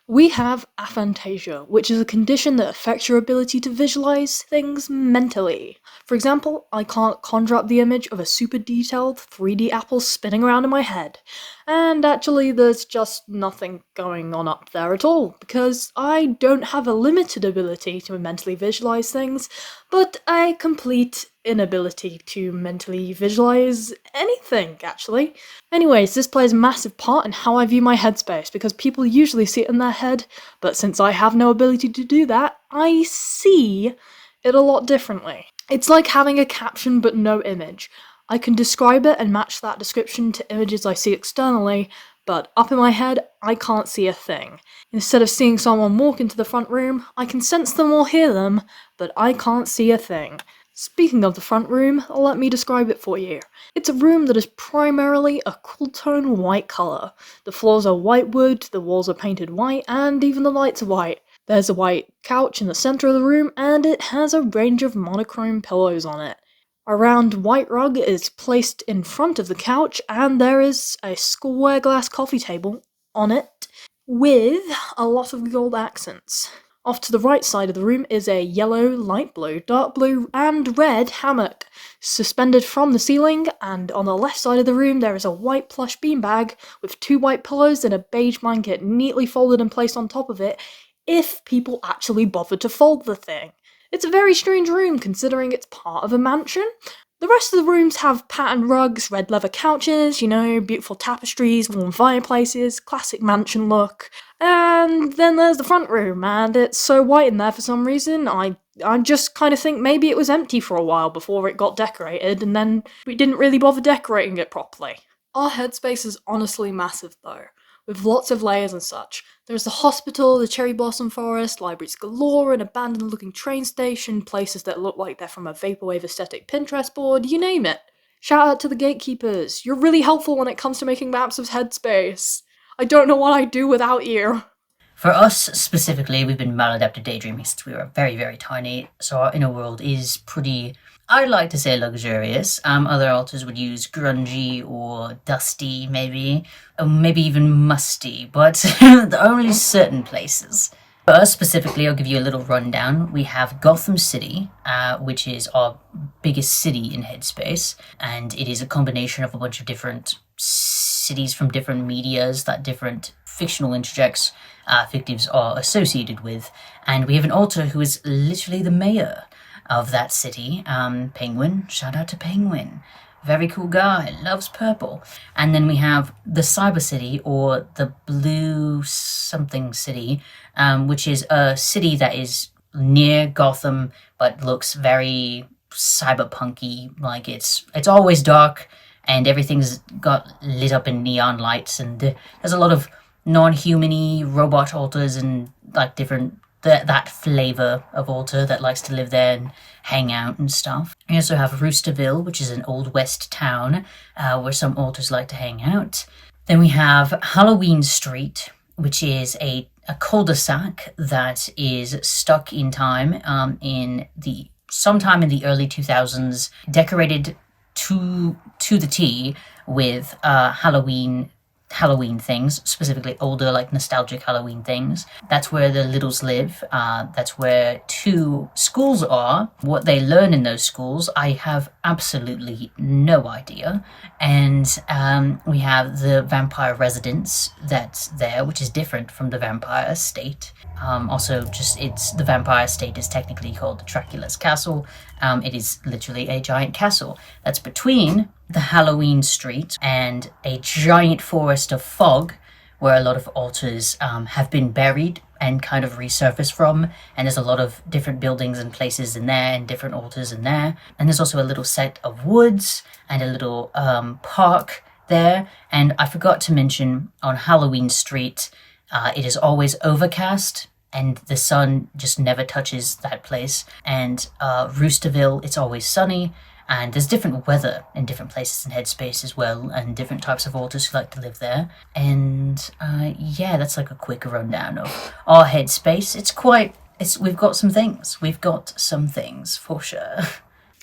[SPEAKER 3] We have aphantasia, which is a condition that affects your ability to visualize things mentally. For example, I can't conjure up the image of a super detailed 3D apple spinning around in my head. And actually, there's just nothing going on up there at all, because I don't have a limited ability to mentally visualize things, but a complete inability to mentally visualize anything, actually. Anyways, this plays a massive part in how I view my headspace, because people usually see it in their head, but since I have no ability to do that, I see it a lot differently. It's like having a caption but no image. I can describe it and match that description to images I see externally, but up in my head, I can't see a thing. Instead of seeing someone walk into the front room, I can sense them or hear them, but I can't see a thing. Speaking of the front room, let me describe it for you. It's a room that is primarily a cool tone white colour. The floors are white wood, the walls are painted white, and even the lights are white. There's a white couch in the centre of the room, and it has a range of monochrome pillows on it. A round white rug is placed in front of the couch, and there is a square glass coffee table on it with a lot of gold accents. Off to the right side of the room is a yellow, light blue, dark blue, and red hammock suspended from the ceiling, and on the left side of the room there is a white plush beanbag with 2 white pillows and a beige blanket neatly folded and placed on top of it, if people actually bothered to fold the thing. It's a very strange room considering it's part of a mansion. The rest of the rooms have patterned rugs, red leather couches, beautiful tapestries, warm fireplaces, classic mansion look. And then there's the front room, and it's so white in there for some reason. I just kind of think maybe it was empty for a while before it got decorated, and then we didn't really bother decorating it properly. Our headspace is honestly massive though, with lots of layers and such. There's the hospital, the cherry blossom forest, libraries galore, an abandoned looking train station, places that look like they're from a vaporwave aesthetic Pinterest board, you name it. Shout out to the gatekeepers. You're really helpful when it comes to making maps of headspace. I don't know what I'd do without you.
[SPEAKER 4] For us specifically, we've been maladaptive daydreaming since we were very, very tiny, so our inner world is pretty, I'd like to say, luxurious. Other authors would use grungy or dusty, maybe, or maybe even musty, but only certain places. For us specifically, I'll give you a little rundown. We have Gotham City, which is our biggest city in Headspace, and it is a combination of a bunch of different cities from different medias that different fictional interjects fictives are associated with. And we have an author who is literally the mayor of that city, Penguin. Shout out to Penguin. Very cool guy, loves purple. And then we have the Cyber City, or the Blue something city, which is a city that is near Gotham, but looks very cyberpunky. Like it's always dark, and everything's got lit up in neon lights, and there's a lot of non-human-y robot alters and like different that flavor of alter that likes to live there and hang out and stuff. We also have Roosterville, which is an old west town where some alters like to hang out. Then we have Halloween Street, which is a cul-de-sac that is stuck in time sometime in the early 2000s, decorated to the T with Halloween things, specifically older, like nostalgic Halloween things. That's where the Littles live. That's where 2 schools are. What they learn in those schools, I have absolutely no idea. And we have the vampire residence that's there, which is different from the vampire estate. The vampire estate is technically called Dracula's Castle. It is literally a giant castle that's between the Halloween Street and a giant forest of fog where a lot of altars have been buried and kind of resurfaced from, and there's a lot of different buildings and places in there and different altars in there. And there's also a little set of woods and a little park there. And I forgot to mention, on Halloween Street, it is always overcast, and the sun just never touches that place. And Roosterville, it's always sunny, and there's different weather in different places in Headspace as well, and different types of alters who like to live there. And that's like a quick rundown of our Headspace. We've got some things for sure.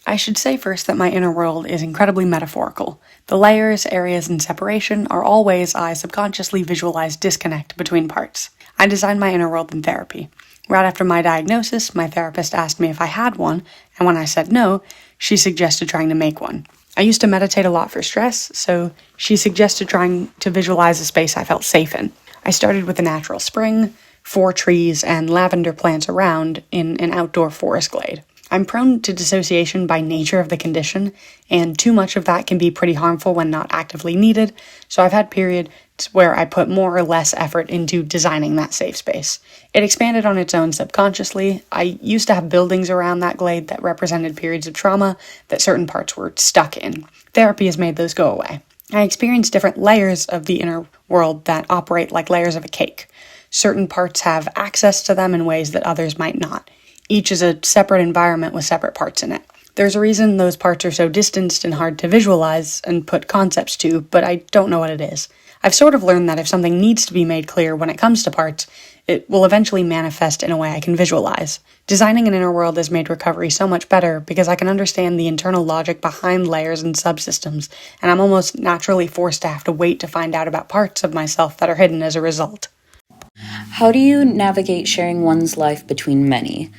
[SPEAKER 5] I should say first that my inner world is incredibly metaphorical. The layers, areas, and separation are all ways I subconsciously visualize disconnect between parts. I designed my inner world in therapy. Right after my diagnosis, my therapist asked me if I had one, and when I said no, she suggested trying to make one. I used to meditate a lot for stress, so she suggested trying to visualize a space I felt safe in. I started with a natural spring, 4 trees, and lavender plants around in an outdoor forest glade. I'm prone to dissociation by nature of the condition, and too much of that can be pretty harmful when not actively needed, so I've had periods where I put more or less effort into designing that safe space. It expanded on its own subconsciously. I used to have buildings around that glade that represented periods of trauma that certain parts were stuck in. Therapy has made those go away. I experience different layers of the inner world that operate like layers of a cake. Certain parts have access to them in ways that others might not. Each is a separate environment with separate parts in it. There's a reason those parts are so distanced and hard to visualize and put concepts to, but I don't know what it is. I've sort of learned that if something needs to be made clear when it comes to parts, it will eventually manifest in a way I can visualize. Designing an inner world has made recovery so much better because I can understand the internal logic behind layers and subsystems, and I'm almost naturally forced to have to wait to find out about parts of myself that are hidden as a result.
[SPEAKER 7] How do you navigate sharing one's life between many?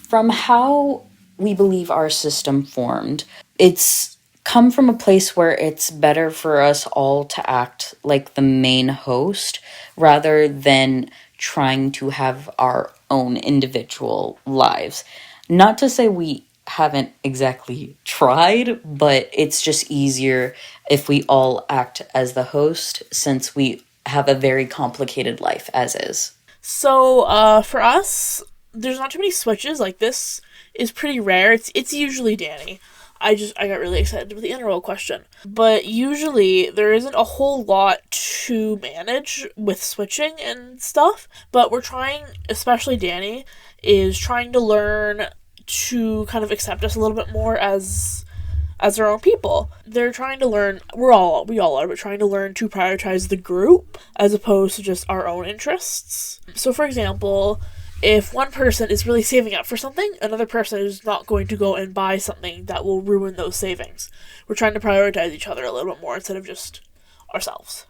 [SPEAKER 7] From how we believe our system formed, it's come from a place where it's better for us all to act like the main host rather than trying to have our own individual lives. Not to say we haven't exactly tried, but it's just easier if we all act as the host since we have a very complicated life as is.
[SPEAKER 8] So, for us, there's not too many switches. Like, this is pretty rare. It's usually Danny. I got really excited with the inner world question. But usually, there isn't a whole lot to manage with switching and stuff. But we're trying, especially Danny, is trying to learn to kind of accept us a little bit more as their own people. They're trying to learn, we all are, but trying to learn to prioritize the group as opposed to just our own interests. So, for example, if one person is really saving up for something, another person is not going to go and buy something that will ruin those savings. We're trying to prioritize each other a little bit more instead of just ourselves.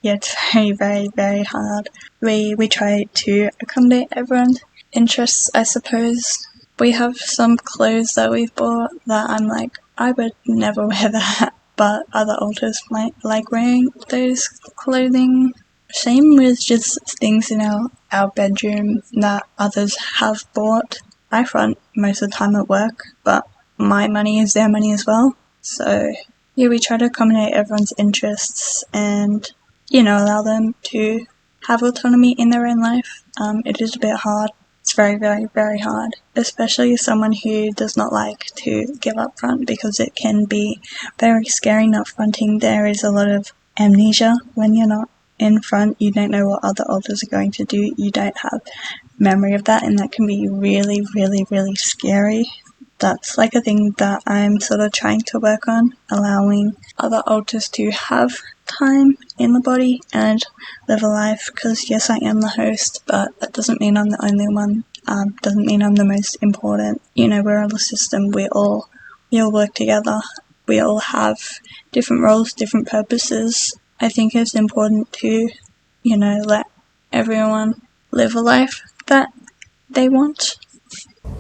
[SPEAKER 9] Yeah, it's very, very, very hard. We try to accommodate everyone's interests, I suppose. We have some clothes that we've bought that I'm like, I would never wear that, but other alters might like wearing those clothing. Same with just things in our bedroom that others have bought. I front most of the time at work, but my money is their money as well. So, yeah, we try to accommodate everyone's interests and, allow them to have autonomy in their own life. It is a bit hard. It's very, very, very hard, especially someone who does not like to give up front because it can be very scary not fronting. There is a lot of amnesia when you're not in front. You don't know what other alters are going to do. You don't have memory of that, and that can be really, really, really scary. That's like a thing that I'm sort of trying to work on, allowing other alters to have time in the body and live a life, because yes, I am the host, but that doesn't mean I'm the only one. Doesn't mean I'm the most important. We're all a system. We all work together. We all have different roles, different purposes. I think it's important to, let everyone live a life that they want.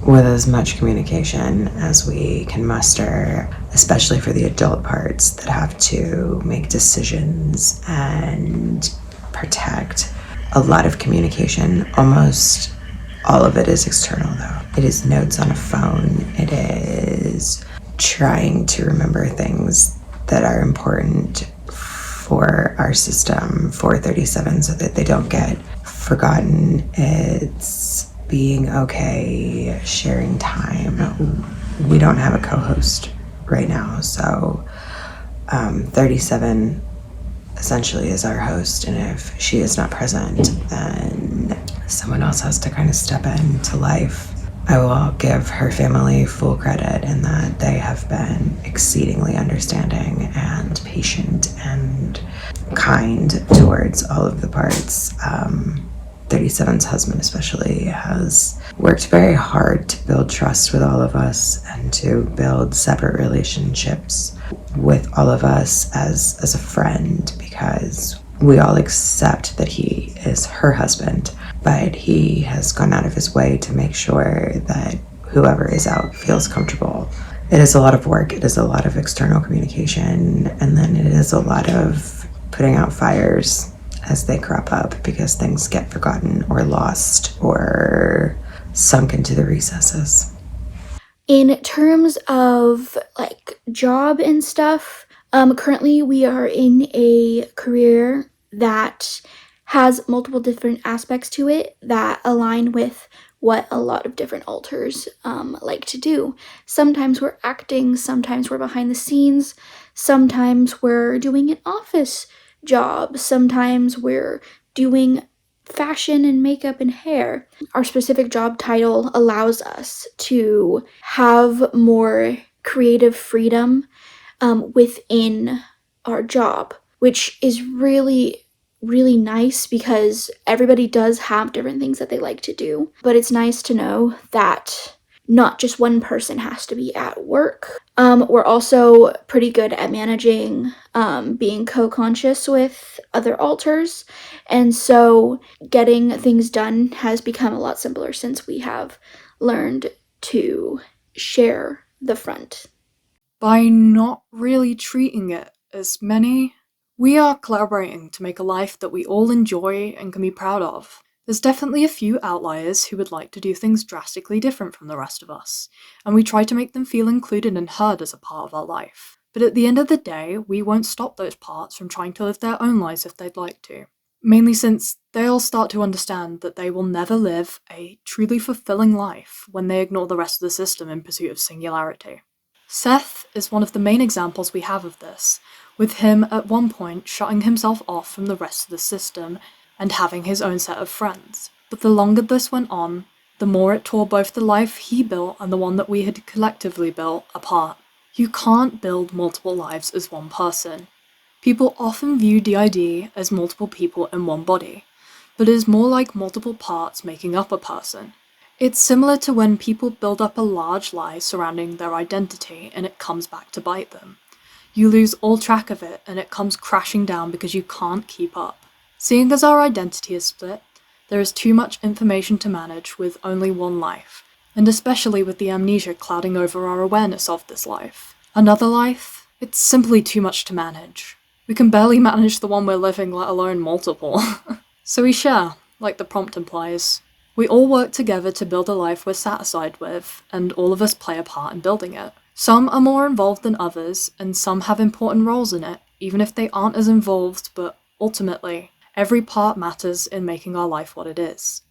[SPEAKER 10] With as much communication as we can muster, especially for the adult parts that have to make decisions and protect. A lot of communication, almost all of it is external though. It is notes on a phone. It is trying to remember things that are important for our system, for 37, so that they don't get forgotten. It's being okay, sharing time. We don't have a co-host right now, so 37 essentially is our host, and if she is not present, then someone else has to kind of step into life. I will give her family full credit in that they have been exceedingly understanding and patient and kind towards all of the parts. 37's husband especially has worked very hard to build trust with all of us and to build separate relationships with all of us as a friend, because we all accept that he is her husband, but he has gone out of his way to make sure that whoever is out feels comfortable. It is a lot of work. It is a lot of external communication, and then it is a lot of putting out fires as they crop up because things get forgotten or lost or sunk into the recesses.
[SPEAKER 2] In terms of job and stuff, currently we are in a career that has multiple different aspects to it that align with what a lot of different alters like to do. Sometimes we're acting, sometimes we're behind the scenes, Sometimes we're doing an office job. Sometimes we're doing fashion and makeup and hair. Our specific job title allows us to have more creative freedom within our job, which is really, really nice because everybody does have different things that they like to do. But it's nice to know that not just one person has to be at work. We're also pretty good at managing being co-conscious with other alters, and so getting things done has become a lot simpler since we have learned to share the front.
[SPEAKER 3] By not really treating it as many, we are collaborating to make a life that we all enjoy and can be proud of. There's definitely a few outliers who would like to do things drastically different from the rest of us, and we try to make them feel included and heard as a part of our life. But at the end of the day, we won't stop those parts from trying to live their own lives if they'd like to. Mainly since they'll start to understand that they will never live a truly fulfilling life when they ignore the rest of the system in pursuit of singularity. Seth is one of the main examples we have of this, with him at one point shutting himself off from the rest of the system and having his own set of friends. But the longer this went on, the more it tore both the life he built and the one that we had collectively built apart. You can't build multiple lives as one person. People often view DID as multiple people in one body, but it is more like multiple parts making up a person. It's similar to when people build up a large lie surrounding their identity and it comes back to bite them. You lose all track of it and it comes crashing down because you can't keep up. Seeing as our identity is split, there is too much information to manage with only one life, and especially with the amnesia clouding over our awareness of this life. Another life? It's simply too much to manage. We can barely manage the one we're living, let alone multiple. So we share, like the prompt implies. We all work together to build a life we're satisfied with, and all of us play a part in building it. Some are more involved than others, and some have important roles in it, even if they aren't as involved, but ultimately, every part matters in making our life what it is.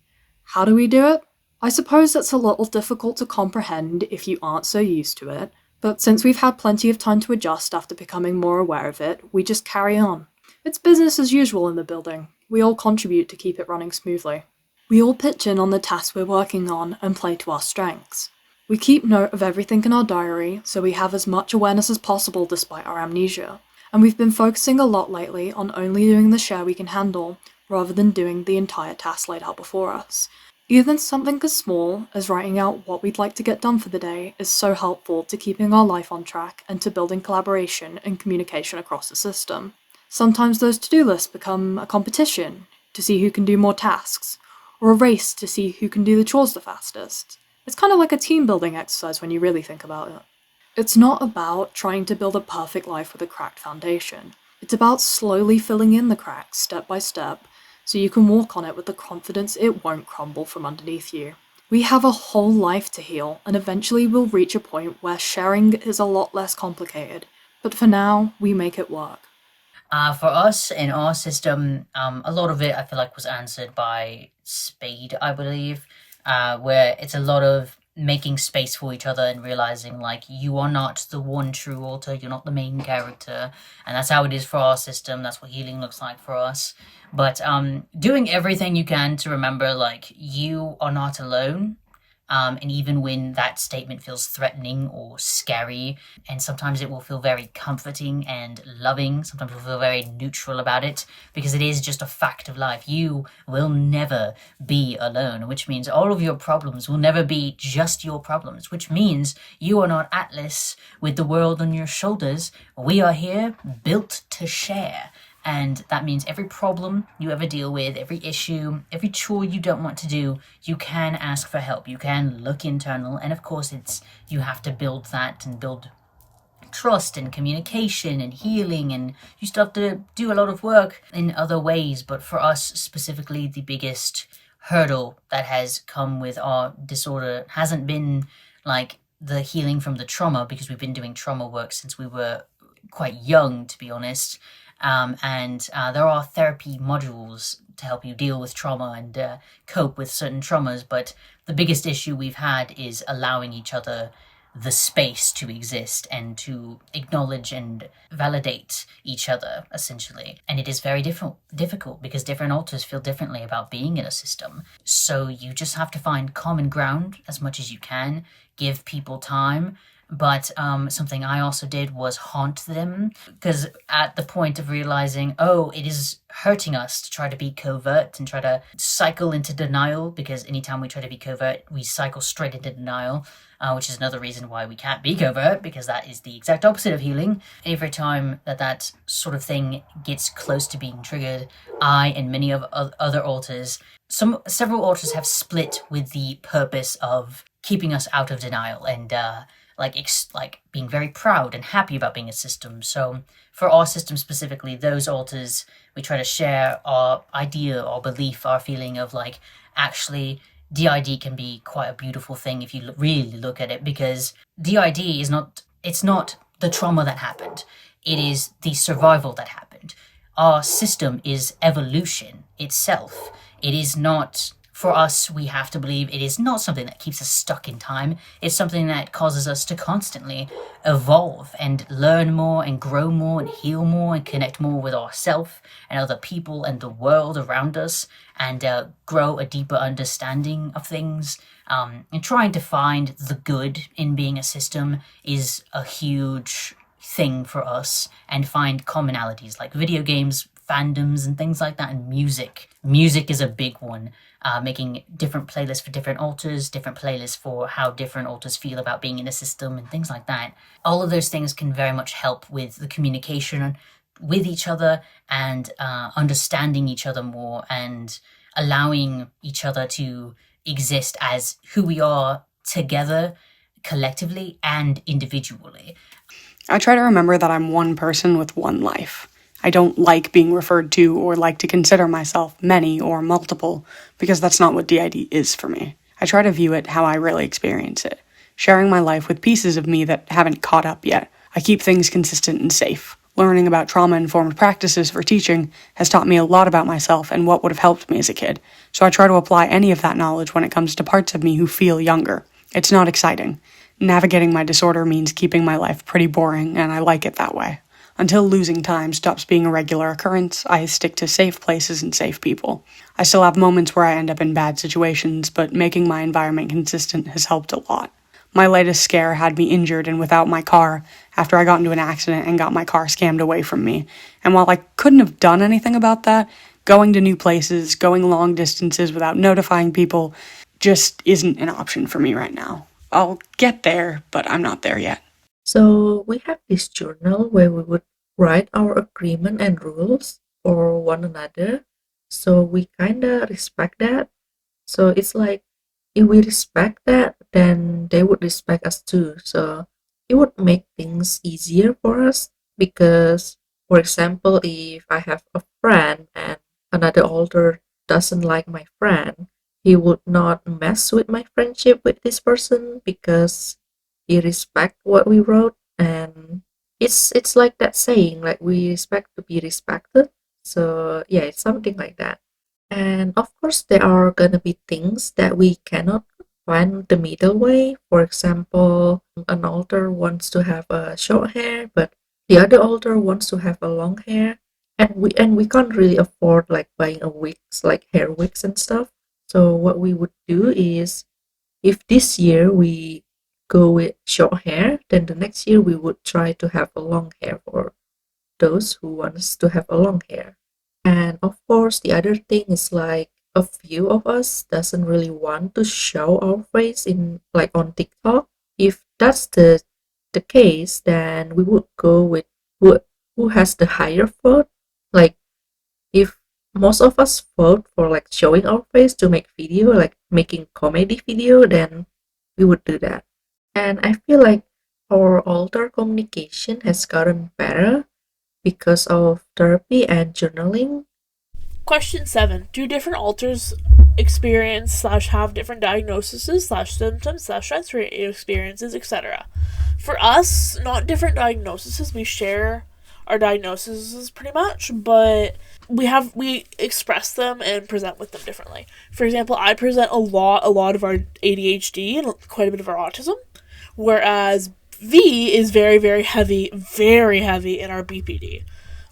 [SPEAKER 3] How do we do it? I suppose that's a little difficult to comprehend if you aren't so used to it, but since we've had plenty of time to adjust after becoming more aware of it, we just carry on. It's business as usual in the building. We all contribute to keep it running smoothly. We all pitch in on the tasks we're working on and play to our strengths. We keep note of everything in our diary, so we have as much awareness as possible despite our amnesia. And we've been focusing a lot lately on only doing the share we can handle, rather than doing the entire task laid out before us. Even something as small as writing out what we'd like to get done for the day is so helpful to keeping our life on track and to building collaboration and communication across the system. Sometimes those to-do lists become a competition to see who can do more tasks, or a race to see who can do the chores the fastest. It's kind of like a team-building exercise when you really think about it. It's not about trying to build a perfect life with a cracked foundation. It's about slowly filling in the cracks step by step so you can walk on it with the confidence it won't crumble from underneath you. We have a whole life to heal, and eventually we'll reach a point where sharing is a lot less complicated. But for now, we make it work.
[SPEAKER 4] For us in our system, a lot of it I feel like was answered by Spade, I believe, where it's a lot of making space for each other and realizing like you are not the one true alter, you're not the main character, and that's how it is for our system. That's what healing looks like for us. But doing everything you can to remember like you are not alone. And even when that statement feels threatening or scary, and sometimes it will feel very comforting and loving, sometimes we'll feel very neutral about it, because it is just a fact of life. You will never be alone, which means all of your problems will never be just your problems, which means you are not Atlas with the world on your shoulders. We are here built to share. And that means every problem you ever deal with, every issue, every chore you don't want to do, you can ask for help. You can look internal. And of course, you have to build that and build trust and communication and healing. And you still have to do a lot of work in other ways. But for us specifically, the biggest hurdle that has come with our disorder hasn't been like the healing from the trauma, because we've been doing trauma work since we were quite young, to be honest. And there are therapy modules to help you deal with trauma and cope with certain traumas, but the biggest issue we've had is allowing each other the space to exist and to acknowledge and validate each other, essentially. And it is very difficult because different alters feel differently about being in a system. So you just have to find common ground as much as you can, give people time. But something I also did was haunt them, because at the point of realizing, oh, it is hurting us to try to be covert and try to cycle into denial, because anytime we try to be covert, we cycle straight into denial, which is another reason why we can't be covert, because that is the exact opposite of healing. Every time that sort of thing gets close to being triggered, I and many of other alters, several alters have split with the purpose of keeping us out of denial and like being very proud and happy about being a system. So for our system specifically, those alters, we try to share our idea, our belief, our feeling of like, actually, DID can be quite a beautiful thing if you really look at it, because DID is it's not the trauma that happened. It is the survival that happened. Our system is evolution itself. It is not... For us, we have to believe it is not something that keeps us stuck in time. It's something that causes us to constantly evolve and learn more and grow more and heal more and connect more with ourselves and other people and the world around us, and grow a deeper understanding of things. And trying to find the good in being a system is a huge thing for us, and find commonalities like video games, fandoms and things like that, and music. Music is a big one. Making different playlists for different alters, different playlists for how different alters feel about being in a system and things like that. All of those things can very much help with the communication with each other and understanding each other more and allowing each other to exist as who we are together, collectively and individually.
[SPEAKER 5] I try to remember that I'm one person with one life. I don't like being referred to or like to consider myself many or multiple, because that's not what DID is for me. I try to view it how I really experience it, sharing my life with pieces of me that haven't caught up yet. I keep things consistent and safe. Learning about trauma-informed practices for teaching has taught me a lot about myself and what would have helped me as a kid, so I try to apply any of that knowledge when it comes to parts of me who feel younger. It's not exciting. Navigating my disorder means keeping my life pretty boring, and I like it that way. Until losing time stops being a regular occurrence, I stick to safe places and safe people. I still have moments where I end up in bad situations, but making my environment consistent has helped a lot. My latest scare had me injured and without my car after I got into an accident and got my car scammed away from me. And while I couldn't have done anything about that, going to new places, going long distances without notifying people, just isn't an option for me right now. I'll get there, but I'm not there yet.
[SPEAKER 6] So we have this journal where we would write our agreement and rules for one another. So we kind of respect that. So it's like, if we respect that, then they would respect us too. So it would make things easier for us, because, for example, if I have a friend and another alter doesn't like my friend, he would not mess with my friendship with this person because he respect what we wrote. And it's like that saying, like, we respect to be respected. So yeah, it's something like that. And of course, there are gonna be things that we cannot find the middle way. For example, an alter wants to have a short hair, but the other alter wants to have a long hair, and we can't really afford like buying a wigs, like hair wigs and stuff. So what we would do is, if this year we go with short hair, then the next year we would try to have a long hair for those who wants to have a long hair. And of course, the other thing is, like, a few of us doesn't really want to show our face in, like, on TikTok. If that's the case, then we would go with who has the higher vote. Like, if most of us vote for like showing our face to make video, like making comedy video, then we would do that. And I feel like our alter communication has gotten better because of therapy and journaling.
[SPEAKER 8] Question 7. Do different alters experience / have different diagnoses / symptoms / sensory experiences, etc.? For us, not different diagnoses. We share our diagnoses pretty much, but we express them and present with them differently. For example, I present a lot of our ADHD and quite a bit of our autism, whereas V is very, very heavy in our BPD,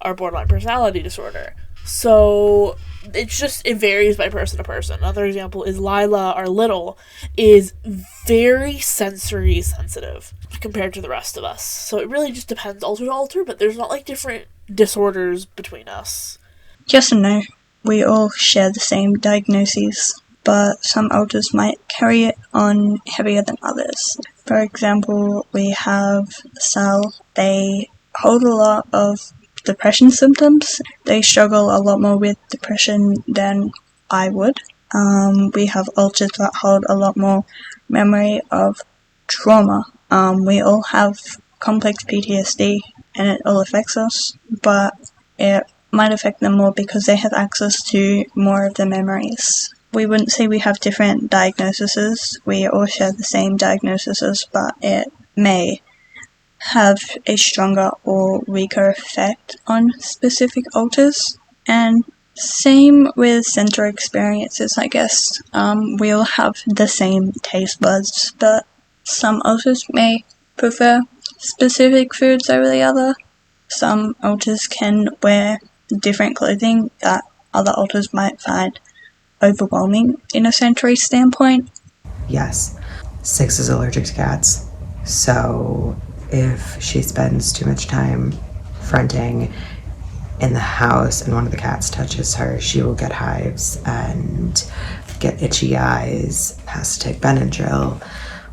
[SPEAKER 8] our borderline personality disorder. So it varies by person to person. Another example is Lila, our little, is very sensory sensitive compared to the rest of us. So it really just depends alter to alter, but there's not like different disorders between us.
[SPEAKER 9] Yes and no. We all share the same diagnoses, but some alters might carry it on heavier than others. For example, we have Sal. They hold a lot of depression symptoms. They struggle a lot more with depression than I would. We have alters that hold a lot more memory of trauma. We all have complex PTSD and it all affects us, but it might affect them more because they have access to more of the memories. We wouldn't say we have different diagnoses. We all share the same diagnoses, but it may have a stronger or weaker effect on specific alters. And same with sensory experiences, I guess. We all have the same taste buds, but some alters may prefer specific foods over the other. Some alters can wear different clothing that other alters might find overwhelming in a sensory standpoint.
[SPEAKER 10] Yes, 6 is allergic to cats, so if she spends too much time fronting in the house and one of the cats touches her, she will get hives and get itchy eyes, has to take Benadryl.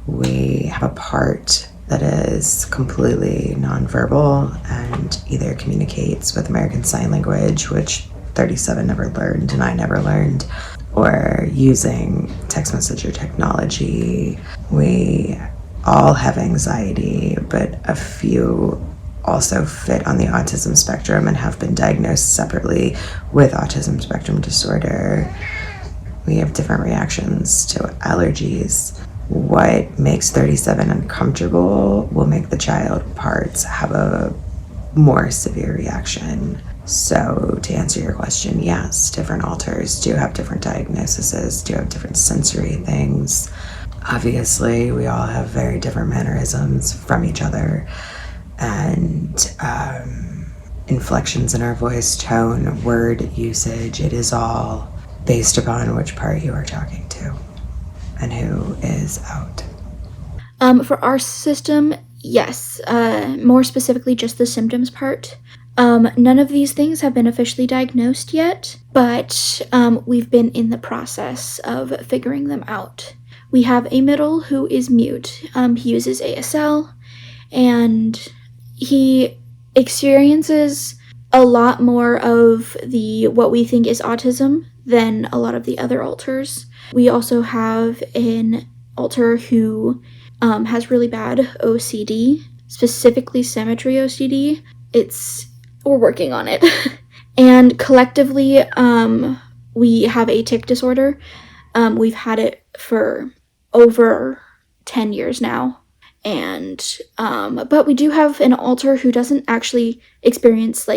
[SPEAKER 10] We have a part that is completely nonverbal and either communicates with American Sign Language, which 37 never learned and I never learned, or using text messenger technology. We all have anxiety, but a few also fit on the autism spectrum and have been diagnosed separately with autism spectrum disorder. We have different reactions to allergies. What makes 37 uncomfortable will make the child parts have a more severe reaction. So to answer your question, yes, different alters do have different diagnoses, do have different sensory things. Obviously, we all have very different mannerisms from each other, and inflections in our voice, tone, word usage. It is all based upon which part you are talking to and who is out.
[SPEAKER 2] For our system, yes. More specifically, just the symptoms part. None of these things have been officially diagnosed yet, but we've been in the process of figuring them out. We have a middle who is mute. He uses ASL, and he experiences a lot more of what we think is autism than a lot of the other alters. We also have an alter who has really bad OCD, specifically symmetry OCD. We're working on it. And collectively, we have a tic disorder. We've had it for over 10 years now. And, but we do have an alter who doesn't actually experience,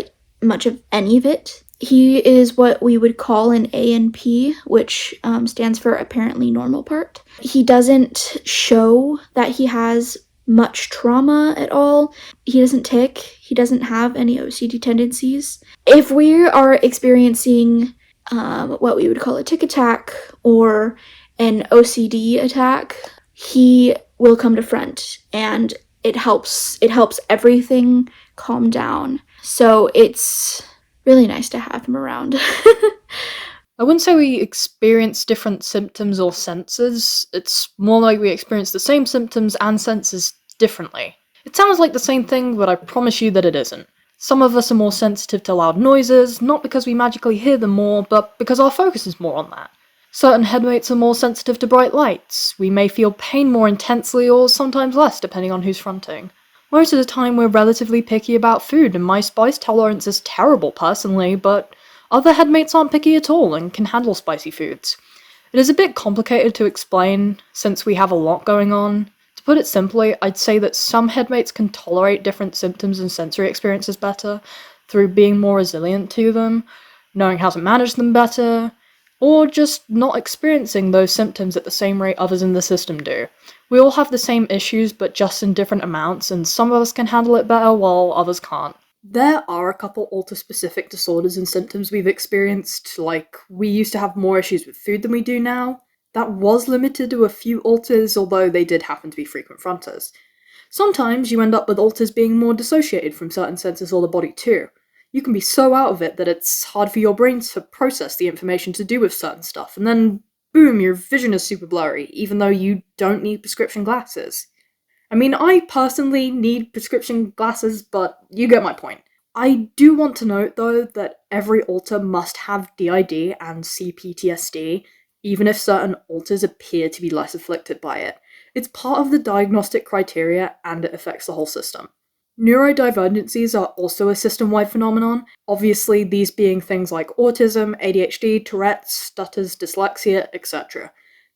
[SPEAKER 2] much of any of it. He is what we would call an ANP, which stands for apparently normal part. He doesn't show that he has much trauma at all. He doesn't tic. He doesn't have any OCD tendencies. If we are experiencing what we would call a tic attack or an OCD attack, he will come to front, and it helps everything calm down. So it's really nice to have him around.
[SPEAKER 3] I wouldn't say we experience different symptoms or senses. It's more like we experience the same symptoms and senses differently. It sounds like the same thing, but I promise you that it isn't. Some of us are more sensitive to loud noises, not because we magically hear them more, but because our focus is more on that. Certain headmates are more sensitive to bright lights. We may feel pain more intensely or sometimes less, depending on who's fronting. Most of the time we're relatively picky about food, and my spice tolerance is terrible personally, but other headmates aren't picky at all and can handle spicy foods. It is a bit complicated to explain, since we have a lot going on. To put it simply, I'd say that some headmates can tolerate different symptoms and sensory experiences better through being more resilient to them, knowing how to manage them better, or just not experiencing those symptoms at the same rate others in the system do, We all have the same issues, but just in different amounts, and some of us can handle it better while others can't. There are a couple alter-specific disorders and symptoms we've experienced, like we used to have more issues with food than we do now. That was limited to a few alters, although they did happen to be frequent fronters. Sometimes you end up with alters being more dissociated from certain senses or the body too. You can be so out of it that it's hard for your brain to process the information to do with certain stuff, and then boom, your vision is super blurry, even though you don't need prescription glasses. I mean, I personally need prescription glasses, but you get my point. I do want to note, though, that every alter must have DID and CPTSD, even if certain alters appear to be less afflicted by it. It's part of the diagnostic criteria, and it affects the whole system. Neurodivergencies are also a system-wide phenomenon, obviously these being things like autism, ADHD, Tourette's, stutters, dyslexia, etc.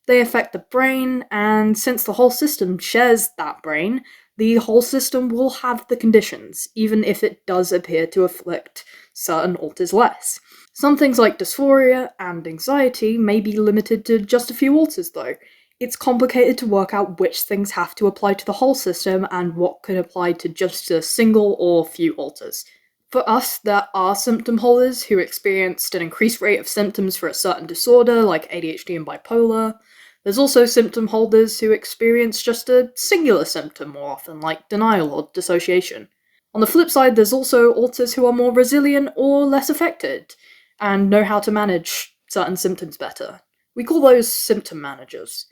[SPEAKER 3] They affect the brain, and since the whole system shares that brain, the whole system will have the conditions, even if it does appear to afflict certain alters less. Some things like dysphoria and anxiety may be limited to just a few alters though. It's complicated to work out which things have to apply to the whole system and what could apply to just a single or few alters. For us, there are symptom holders who experienced an increased rate of symptoms for a certain disorder, like ADHD and bipolar. There's also symptom holders who experience just a singular symptom more often, like denial or dissociation. On the flip side, there's also alters who are more resilient or less affected, and know how to manage certain symptoms better. We call those symptom managers.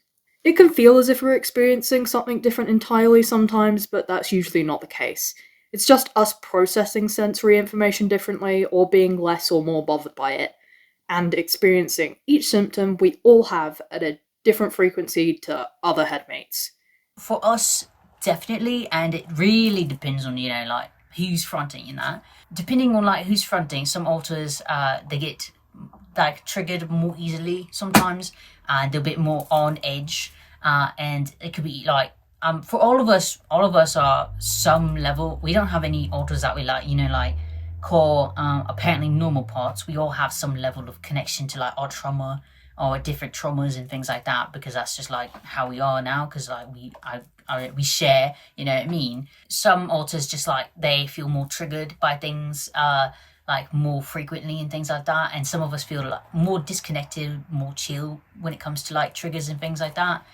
[SPEAKER 3] It can feel as if we're experiencing something different entirely sometimes, but that's usually not the case. It's just us processing sensory information differently, or being less or more bothered by it, and experiencing each symptom we all have at a different frequency to other headmates.
[SPEAKER 4] For us, definitely, and it really depends on, like, who's fronting in that. Depending on, like, who's fronting, some alters, they get, like, triggered more easily sometimes, and they're a bit more on edge, and it could be, like, for all of us are some level, we don't have any alters that we, like, call, apparently normal parts. We all have some level of connection to, like, our trauma, or different traumas and things like that, because that's just like how we are now, because like we share, you know what I mean? Some alters just like they feel more triggered by things like more frequently and things like that, and some of us feel like more disconnected, more chill when it comes to like triggers and things like that,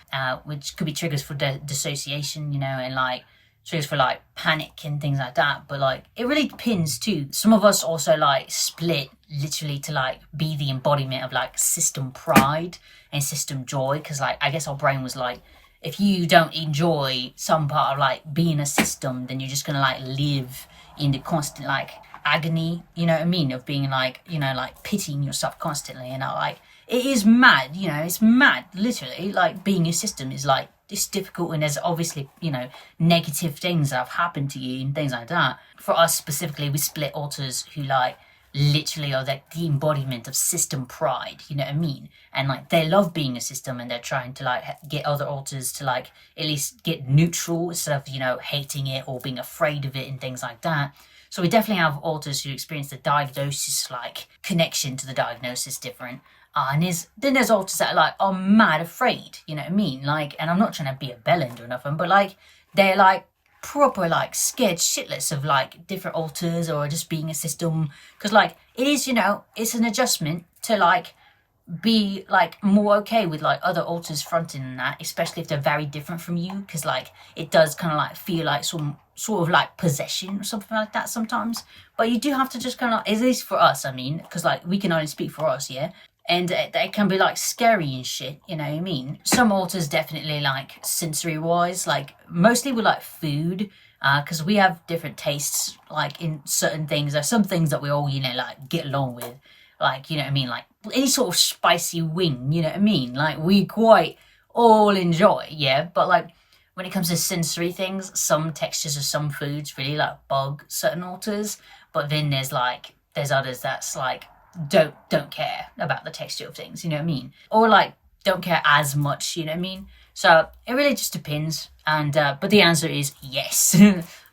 [SPEAKER 4] which could be triggers for dissociation, and like triggers for like panic and things like that. But like it really depends too. Some of us also like split literally to like be the embodiment of like system pride and system joy, because like I guess our brain was like, if you don't enjoy some part of like being a system, then you're just gonna like live in the constant like agony, you know what I mean, of being like, like pitying yourself constantly. And I like, it is mad, it's mad, literally. Like being a system is like, it's difficult, and there's obviously, negative things that have happened to you and things like that. For us specifically, we split alters who like literally are like the embodiment of system pride, you know what I mean? And like they love being a system, and they're trying to like get other alters to like at least get neutral instead of, hating it or being afraid of it and things like that. So we definitely have alters who experience the diagnosis like connection to the diagnosis different. And then there's alters that are like, are mad afraid, you know what I mean? Like, and I'm not trying to be a bellend or nothing, but like, they're like proper like scared shitless of like different alters or just being a system. Because like, it is, it's an adjustment to like be like more okay with like other alters fronting and that, especially if they're very different from you. Because like, it does kind of like feel like some sort of like possession or something like that sometimes. But you do have to just kind of, at least for us, I mean, because like we can only speak for us, yeah? And they can be like scary and shit, you know what I mean? Some alters definitely like sensory wise, like mostly with like food, because we have different tastes like in certain things. There's some things that we all, like get along with, like, you know what I mean? Like any sort of spicy wing, you know what I mean? Like we quite all enjoy, yeah? But like when it comes to sensory things, some textures of some foods really like bug certain alters, but then there's others that's like, don't care about the texture of things, you know what I mean? Or like don't care as much, you know what I mean? So it really just depends. And but the answer is yes.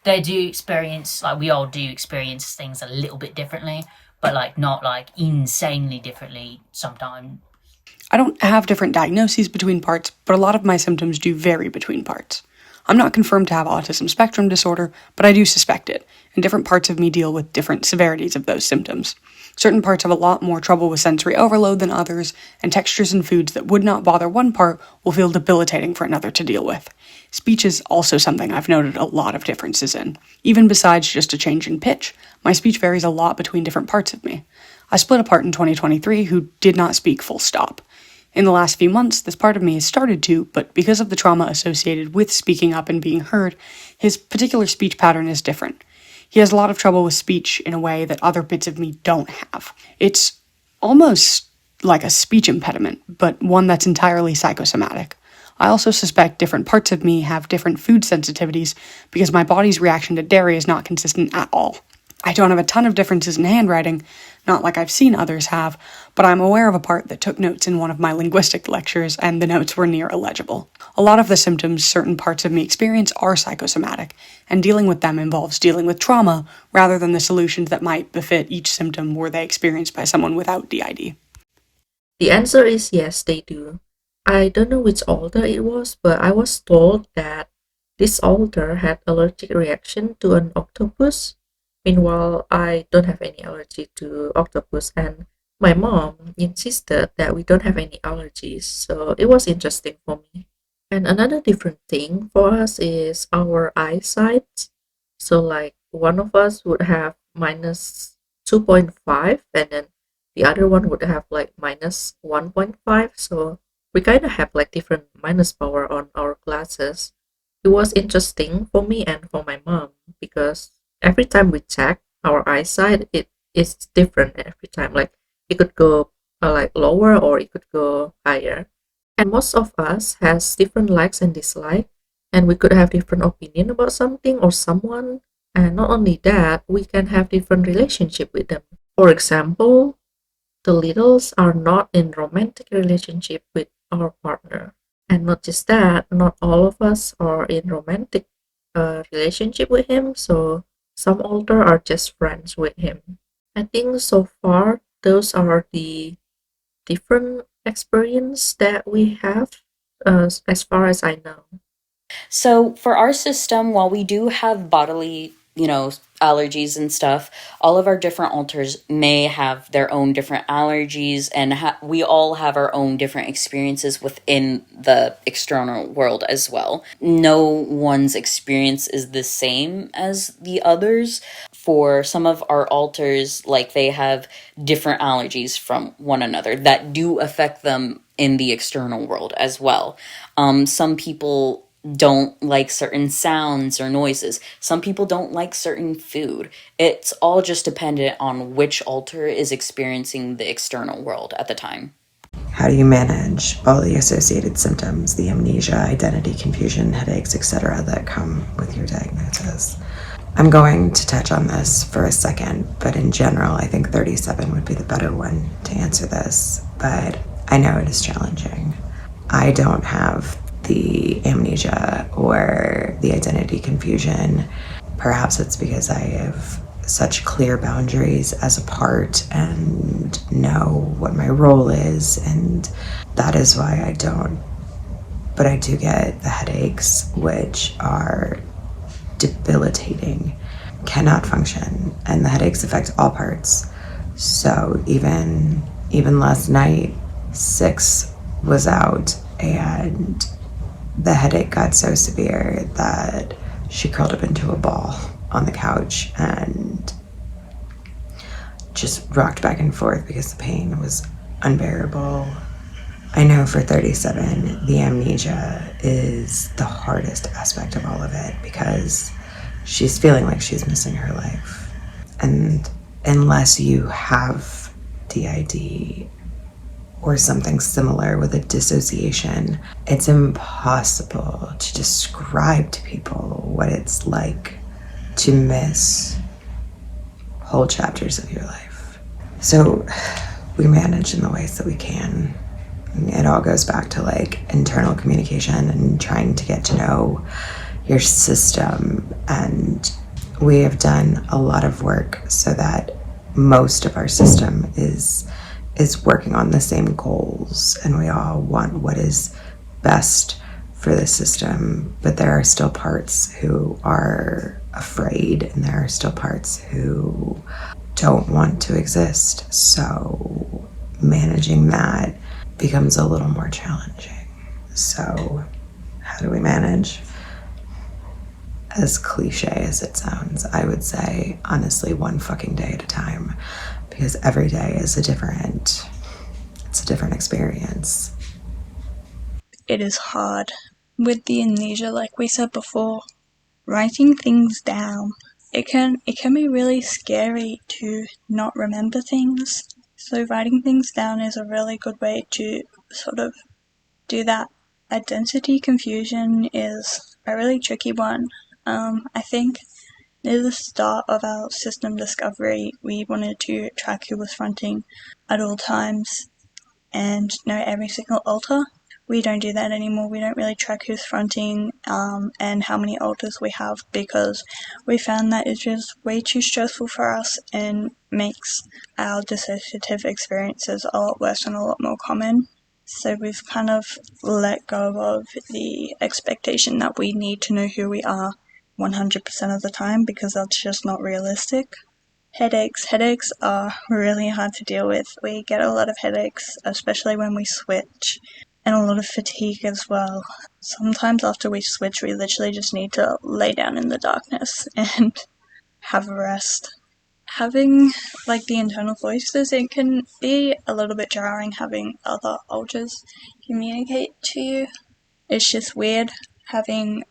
[SPEAKER 4] They do experience, like we all do experience things a little bit differently, but like not like insanely differently sometimes.
[SPEAKER 5] I don't have different diagnoses between parts, but a lot of my symptoms do vary between parts. I'm not confirmed to have autism spectrum disorder, but I do suspect it, and different parts of me deal with different severities of those symptoms. Certain parts have a lot more trouble with sensory overload than others, and textures and foods that would not bother one part will feel debilitating for another to deal with. Speech is also something I've noted a lot of differences in. Even besides just a change in pitch, my speech varies a lot between different parts of me. I split a part in 2023 who did not speak full stop. In the last few months, this part of me has started to, but because of the trauma associated with speaking up and being heard, his particular speech pattern is different. He has a lot of trouble with speech in a way that other bits of me don't have. It's almost like a speech impediment, but one that's entirely psychosomatic. I also suspect different parts of me have different food sensitivities because my body's reaction to dairy is not consistent at all. I don't have a ton of differences in handwriting, not like I've seen others have, but I'm aware of a part that took notes in one of my linguistic lectures, and the notes were near illegible. A lot of the symptoms certain parts of me experience are psychosomatic, and dealing with them involves dealing with trauma rather than the solutions that might befit each symptom were they experienced by someone without DID.
[SPEAKER 6] The answer is yes, they do. I don't know which alter it was, but I was told that this alter had allergic reaction to an octopus. Meanwhile, I don't have any allergy to octopus, and my mom insisted that we don't have any allergies, so it was interesting for me. And another different thing for us is our eyesight. So like one of us would have minus 2.5, and then the other one would have like minus 1.5, so we kind of have like different minus power on our glasses. It was interesting for me and for my mom because every time we check our eyesight, it is different every time. Like it could go like lower or it could go higher. And most of us has different likes and dislikes, and we could have different opinion about something or someone. And not only that, we can have different relationship with them. For example, the littles are not in romantic relationship with our partner. And not just that, not all of us are in romantic relationship with him, so some older are just friends with him. I think so far those are the different experience that we have as far as I know.
[SPEAKER 7] So for our system, while we do have bodily, allergies and stuff, all of our different alters may have their own different allergies, and we all have our own different experiences within the external world as well. No one's experience is the same as the others. For some of our alters, like they have different allergies from one another that do affect them in the external world as well. Some people don't like certain sounds or noises. Some people don't like certain food. It's all just dependent on which alter is experiencing the external world at the time.
[SPEAKER 10] How do you manage all the associated symptoms, the amnesia, identity confusion, headaches, etc. that come with your diagnosis? I'm going to touch on this for a second, but in general, I think 37 would be the better one to answer this, but I know it is challenging. I don't have the amnesia or the identity confusion. Perhaps it's because I have such clear boundaries as a part and know what my role is, and that is why I don't. But I do get the headaches, which are debilitating, cannot function, and the headaches affect all parts. So even last night, 6 was out, and the headache got so severe that she curled up into a ball on the couch and just rocked back and forth because the pain was unbearable. I know for 37, the amnesia is the hardest aspect of all of it because she's feeling like she's missing her life. And unless you have DID or something similar with a dissociation, it's impossible to describe to people what it's like to miss whole chapters of your life. So we manage in the ways that we can. It all goes back to like internal communication and trying to get to know your system. And we have done a lot of work so that most of our system is is working on the same goals, and we all want what is best for the system, but there are still parts who are afraid, and there are still parts who don't want to exist. So managing that becomes a little more challenging. So how do we manage? As cliche as it sounds, I would say, honestly, one fucking day at a time, because every day is a different experience.
[SPEAKER 9] It is hard. With the amnesia, like we said before, writing things down, it can be really scary to not remember things. So writing things down is a really good way to sort of do that. Identity confusion is a really tricky one. I think near the start of our system discovery, we wanted to track who was fronting at all times and know every single alter. We don't do that anymore. We don't really track who's fronting and how many alters we have, because we found that it's just way too stressful for us and makes our dissociative experiences a lot worse and a lot more common. So we've kind of let go of the expectation that we need to know who we are 100% of the time, because that's just not realistic. Headaches are really hard to deal with. We get a lot of headaches, especially when we switch, and a lot of fatigue as well. Sometimes after we switch, we literally just need to lay down in the darkness and have a rest. Having like the internal voices, it can be a little bit jarring having other alters communicate to you. It's just weird having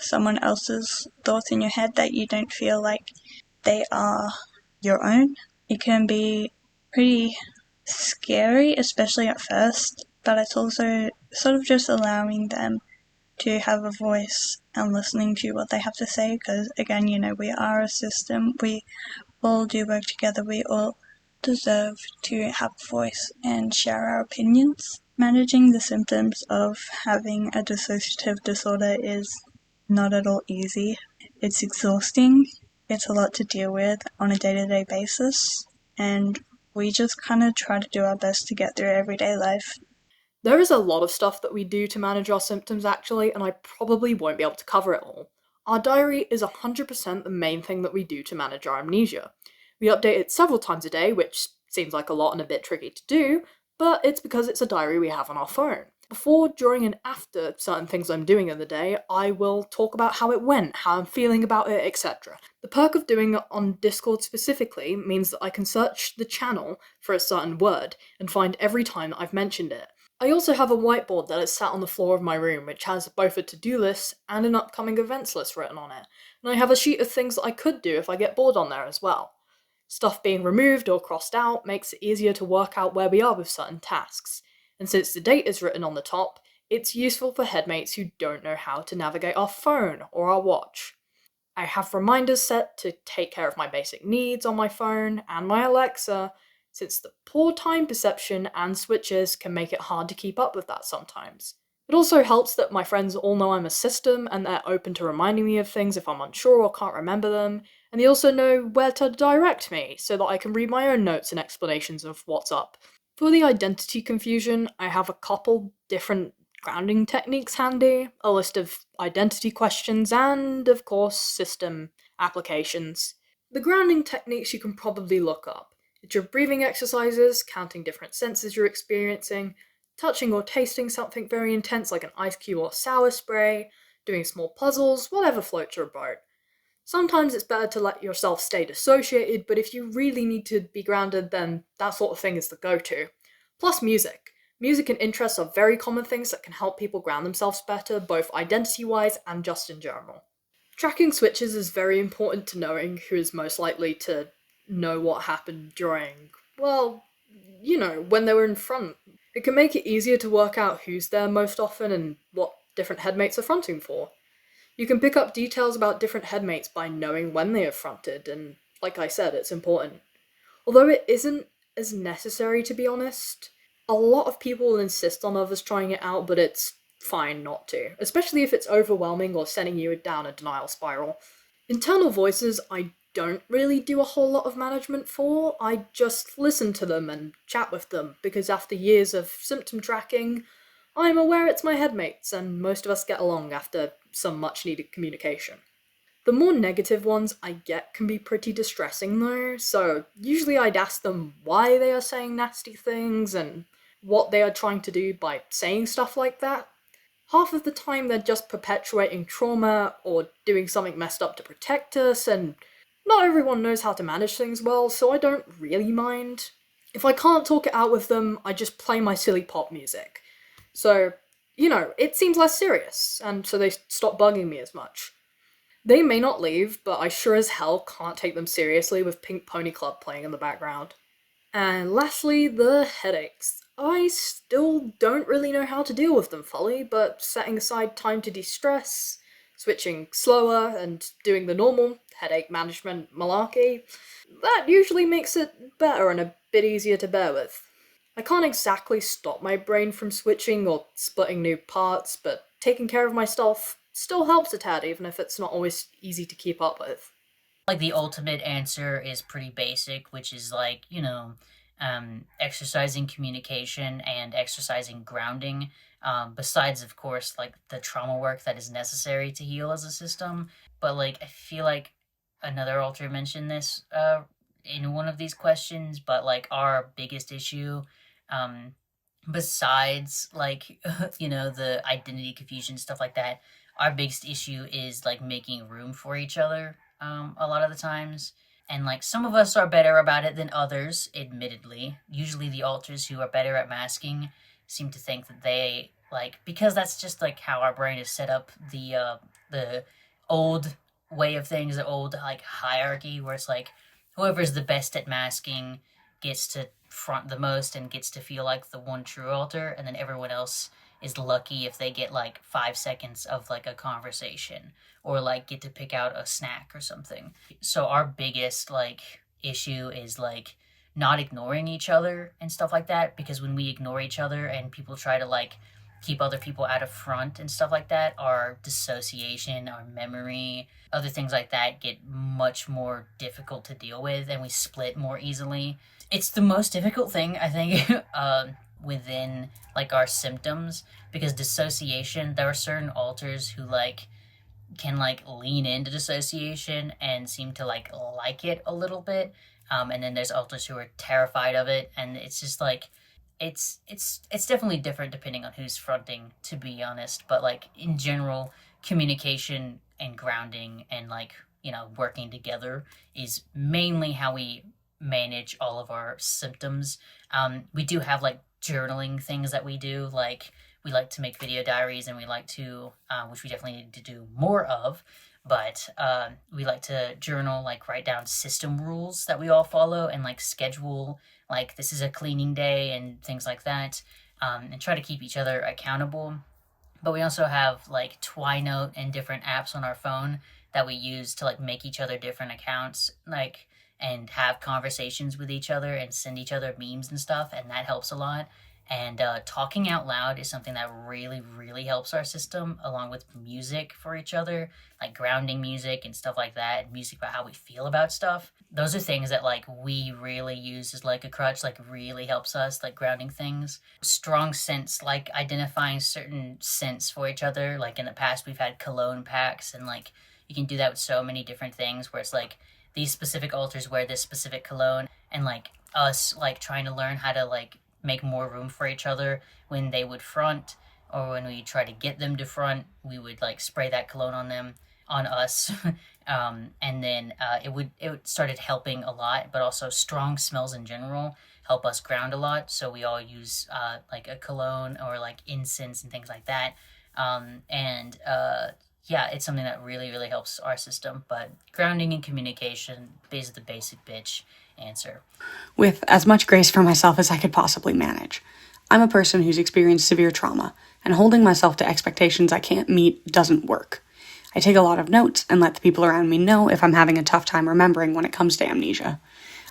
[SPEAKER 9] someone else's thoughts in your head that you don't feel like they are your own. It can be pretty scary, especially at first, but it's also sort of just allowing them to have a voice and listening to what they have to say, because again, we are a system. We all do work together. We all deserve to have a voice and share our opinions. Managing the symptoms of having a dissociative disorder is not at all easy. It's exhausting. It's a lot to deal with on a day-to-day basis, and we just kind of try to do our best to get through everyday life.
[SPEAKER 3] There is a lot of stuff that we do to manage our symptoms, actually, and I probably won't be able to cover it all. Our diary is 100% the main thing that we do to manage our amnesia. We update it several times a day, which seems like a lot and a bit tricky to do, but it's because it's a diary we have on our phone. Before, during, and after certain things I'm doing in the day, I will talk about how it went, how I'm feeling about it, etc. The perk of doing it on Discord specifically means that I can search the channel for a certain word and find every time that I've mentioned it. I also have a whiteboard that is sat on the floor of my room, which has both a to-do list and an upcoming events list written on it, and I have a sheet of things that I could do if I get bored on there as well. Stuff being removed or crossed out makes it easier to work out where we are with certain tasks, and since the date is written on the top, it's useful for headmates who don't know how to navigate our phone or our watch. I have reminders set to take care of my basic needs on my phone and my Alexa, since the poor time perception and switches can make it hard to keep up with that sometimes. It also helps that my friends all know I'm a system and they're open to reminding me of things if I'm unsure or can't remember them, and they also know where to direct me so that I can read my own notes and explanations of what's up. For the identity confusion, I have a couple different grounding techniques handy, a list of identity questions, and, of course, system applications. The grounding techniques you can probably look up. It's your breathing exercises, counting different senses you're experiencing, touching or tasting something very intense like an ice cube or sour spray, doing small puzzles, whatever floats your boat. Sometimes it's better to let yourself stay dissociated, but if you really need to be grounded, then that sort of thing is the go-to. Plus music. Music and interests are very common things that can help people ground themselves better, both identity-wise and just in general. Tracking switches is very important to knowing who is most likely to know what happened during, when they were in front. It can make it easier to work out who's there most often and what different headmates are fronting for. You can pick up details about different headmates by knowing when they have fronted, and like I said, it's important. Although it isn't as necessary, to be honest, a lot of people will insist on others trying it out, but it's fine not to, especially if it's overwhelming or sending you down a denial spiral. Internal voices I don't really do a whole lot of management for. I just listen to them and chat with them, because after years of symptom tracking, I'm aware it's my headmates, and most of us get along after some much-needed communication. The more negative ones I get can be pretty distressing though, so usually I'd ask them why they are saying nasty things and what they are trying to do by saying stuff like that. Half of the time they're just perpetuating trauma or doing something messed up to protect us, and not everyone knows how to manage things well, so I don't really mind. If I can't talk it out with them, I just play my silly pop music. So, it seems less serious, and so they stop bugging me as much. They may not leave, but I sure as hell can't take them seriously with Pink Pony Club playing in the background. And lastly, the headaches. I still don't really know how to deal with them fully, but setting aside time to de-stress, switching slower, and doing the normal headache management malarkey, that usually makes it better and a bit easier to bear with. I can't exactly stop my brain from switching or splitting new parts, but taking care of myself still helps a tad, even if it's not always easy to keep up with.
[SPEAKER 4] Like, the ultimate answer is pretty basic, which is like, exercising communication and exercising grounding, besides, of course, like, the trauma work that is necessary to heal as a system. But, like, I feel like another alter mentioned this in one of these questions, but, like, our biggest issue, besides, like, the identity confusion, stuff like that, our biggest issue is, like, making room for each other, a lot of the times. And, like, some of us are better about it than others, admittedly. Usually the alters who are better at masking seem to think that they, like, because that's just, like, how our brain is set up, the old way of things, the old, like, hierarchy, where it's, like, whoever's the best at masking gets to front the most and gets to feel like the one true alter, and then everyone else is lucky if they get, like, 5 seconds of, like, a conversation, or, like, get to pick out a snack or something. So our biggest, like, issue is, like, not ignoring each other and stuff like that, because when we ignore each other and people try to, like, keep other people out of front and stuff like that, our dissociation, our memory, other things like that get much more difficult to deal with, and we split more easily. It's the most difficult thing, I think, within, like, our symptoms, because dissociation, there are certain alters who, like, can, like, lean into dissociation and seem to, like it a little bit, and then there's alters who are terrified of it, and it's just, like, it's definitely different depending on who's fronting, to be honest, but, like, in general, communication and grounding and, like, working together is mainly how we manage all of our symptoms. We do have, like, journaling things that we do, like, we like to make video diaries, and we like to, which we definitely need to do more of, but we like to journal, like, write down system rules that we all follow, and, like, schedule, like, this is a cleaning day and things like that, and try to keep each other accountable. But we also have, like, Twinote and different apps on our phone that we use to, like, make each other different accounts, like, and have conversations with each other and send each other memes and stuff, and that helps a lot. And talking out loud is something that really, really helps our system, along with music for each other, like grounding music and stuff like that, and music about how we feel about stuff. Those are things that, like, we really use as, like, a crutch, like, really helps us, like, grounding things. Strong scents, like, identifying certain scents for each other. Like, in the past, we've had cologne packs, and, like, you can do that with so many different things, where it's, like, these specific alters wear this specific cologne, and, like, us, like, trying to learn how to, like, make more room for each other when they would front, or when we try to get them to front, we would, like, spray that cologne on us, and then it started helping a lot. But also strong smells in general help us ground a lot, so we all use like a cologne or, like, incense and things like that, yeah, it's something that really, really helps our system. But grounding and communication is the basic bitch answer.
[SPEAKER 5] With as much grace for myself as I could possibly manage. I'm a person who's experienced severe trauma, and holding myself to expectations I can't meet doesn't work. I take a lot of notes and let the people around me know if I'm having a tough time remembering when it comes to amnesia.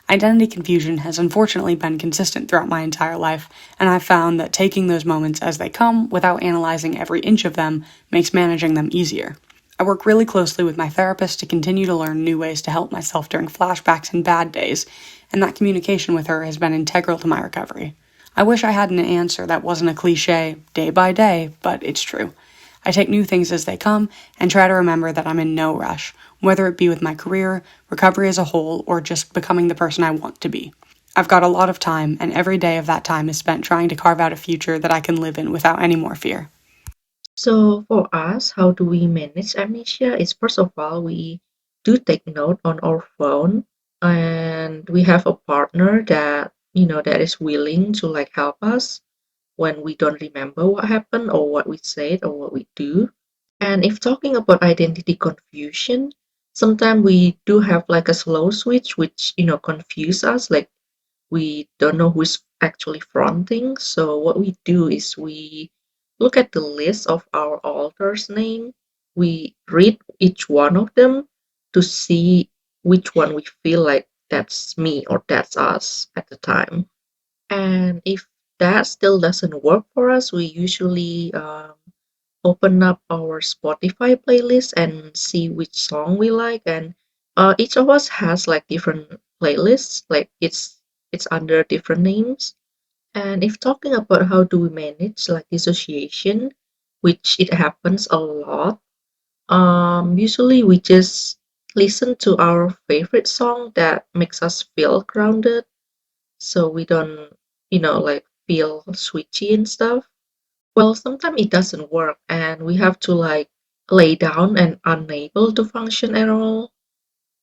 [SPEAKER 5] Identity confusion has unfortunately been consistent throughout my entire life, and I've found that taking those moments as they come, without analyzing every inch of them, makes managing them easier. I work really closely with my therapist to continue to learn new ways to help myself during flashbacks and bad days, and that communication with her has been integral to my recovery. I wish I had an answer that wasn't a cliche, day by day, but it's true. I take new things as they come and try to remember that I'm in no rush, whether it be with my career, recovery as a whole, or just becoming the person I want to be. I've got a lot of time, and every day of that time is spent trying to carve out a future that I can live in without any more fear.
[SPEAKER 6] So for us, how do we manage amnesia? Is first of all, we do take note on our phone, and we have a partner that that is willing to like help us when we don't remember what happened or what we said or what we do. And if talking about identity confusion, sometimes we do have like a slow switch which confuse us, like we don't know who's actually fronting. So what we do is we look at the list of our authors' name. We read each one of them to see which one we feel like that's me or that's us at the time. And if that still doesn't work for us, we usually open up our Spotify playlist and see which song we like. And each of us has like different playlists, like it's under different names. And if talking about how do we manage like dissociation, which it happens a lot, usually we just listen to our favorite song that makes us feel grounded, so we don't, like feel switchy and stuff. Well, sometimes it doesn't work, and we have to like lay down and unable to function at all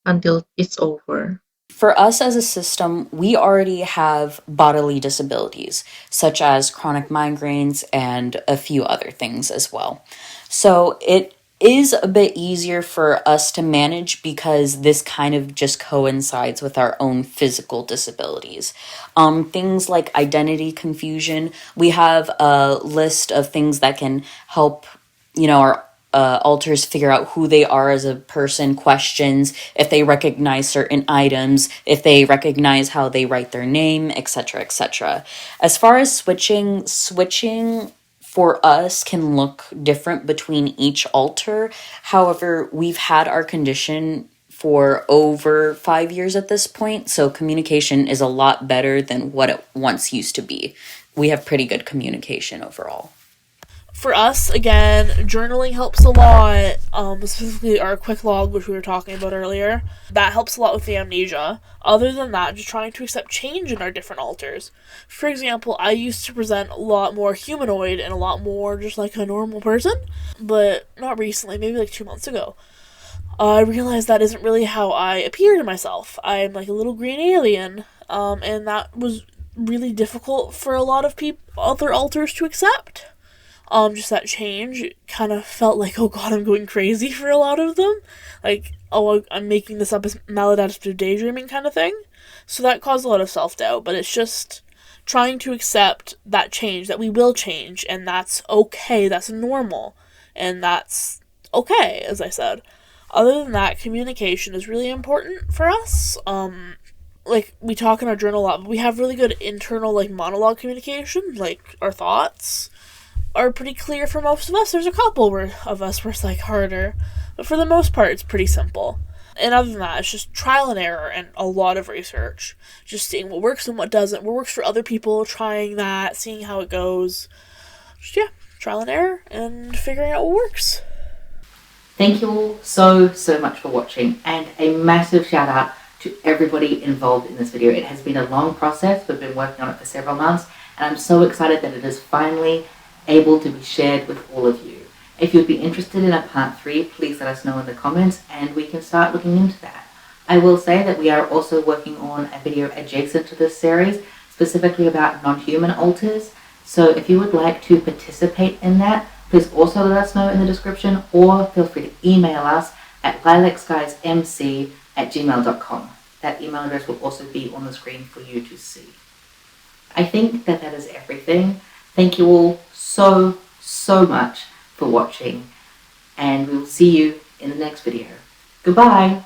[SPEAKER 6] until it's over.
[SPEAKER 7] For us as a system, we already have bodily disabilities, such as chronic migraines and a few other things as well. So it is a bit easier for us to manage because this kind of just coincides with our own physical disabilities. Things like identity confusion, we have a list of things that can help, our alters figure out who they are as a person, questions, if they recognize certain items, if they recognize how they write their name, etc., etc. As far as switching for us can look different between each alter. However, we've had our condition for over 5 years at this point, so communication is a lot better than what it once used to be. We have pretty good communication overall.
[SPEAKER 8] For us, again, journaling helps a lot, specifically our quick log, which we were talking about earlier. That helps a lot with the amnesia. Other than that, just trying to accept change in our different alters. For example, I used to present a lot more humanoid and a lot more just like a normal person, but not recently, maybe like 2 months ago. I realized that isn't really how I appear to myself. I'm like a little green alien, and that was really difficult for a lot of other alters to accept. Just that change kind of felt like, oh god, I'm going crazy for a lot of them. Like, oh, I'm making this up as maladaptive daydreaming kind of thing. So that caused a lot of self-doubt, but it's just trying to accept that change, that we will change, and that's okay, that's normal, and that's okay, as I said. Other than that, communication is really important for us. Like, we talk in our journal a lot, but we have really good internal, like, monologue communication, like, our thoughts are pretty clear for most of us. There's a couple of us where it's like harder, but for the most part it's pretty simple. And other than that, it's just trial and error and a lot of research, just seeing what works and what doesn't, what works for other people, trying that, seeing how it goes. Just trial and error and figuring out what works.
[SPEAKER 1] Thank you all so much for watching, and a massive shout out to everybody involved in this video. It has been a long process. We've been working on it for several months, and I'm so excited that it is finally able to be shared with all of you. If you'd be interested in a part 3, please let us know in the comments and we can start looking into that. I will say that we are also working on a video adjacent to this series, specifically about non-human alters. So if you would like to participate in that, please also let us know in the description, or feel free to email us at lilacsguysmc@gmail.com. That email address will also be on the screen for you to see. I think that is everything. Thank you all so much for watching, and we will see you in the next video. Goodbye!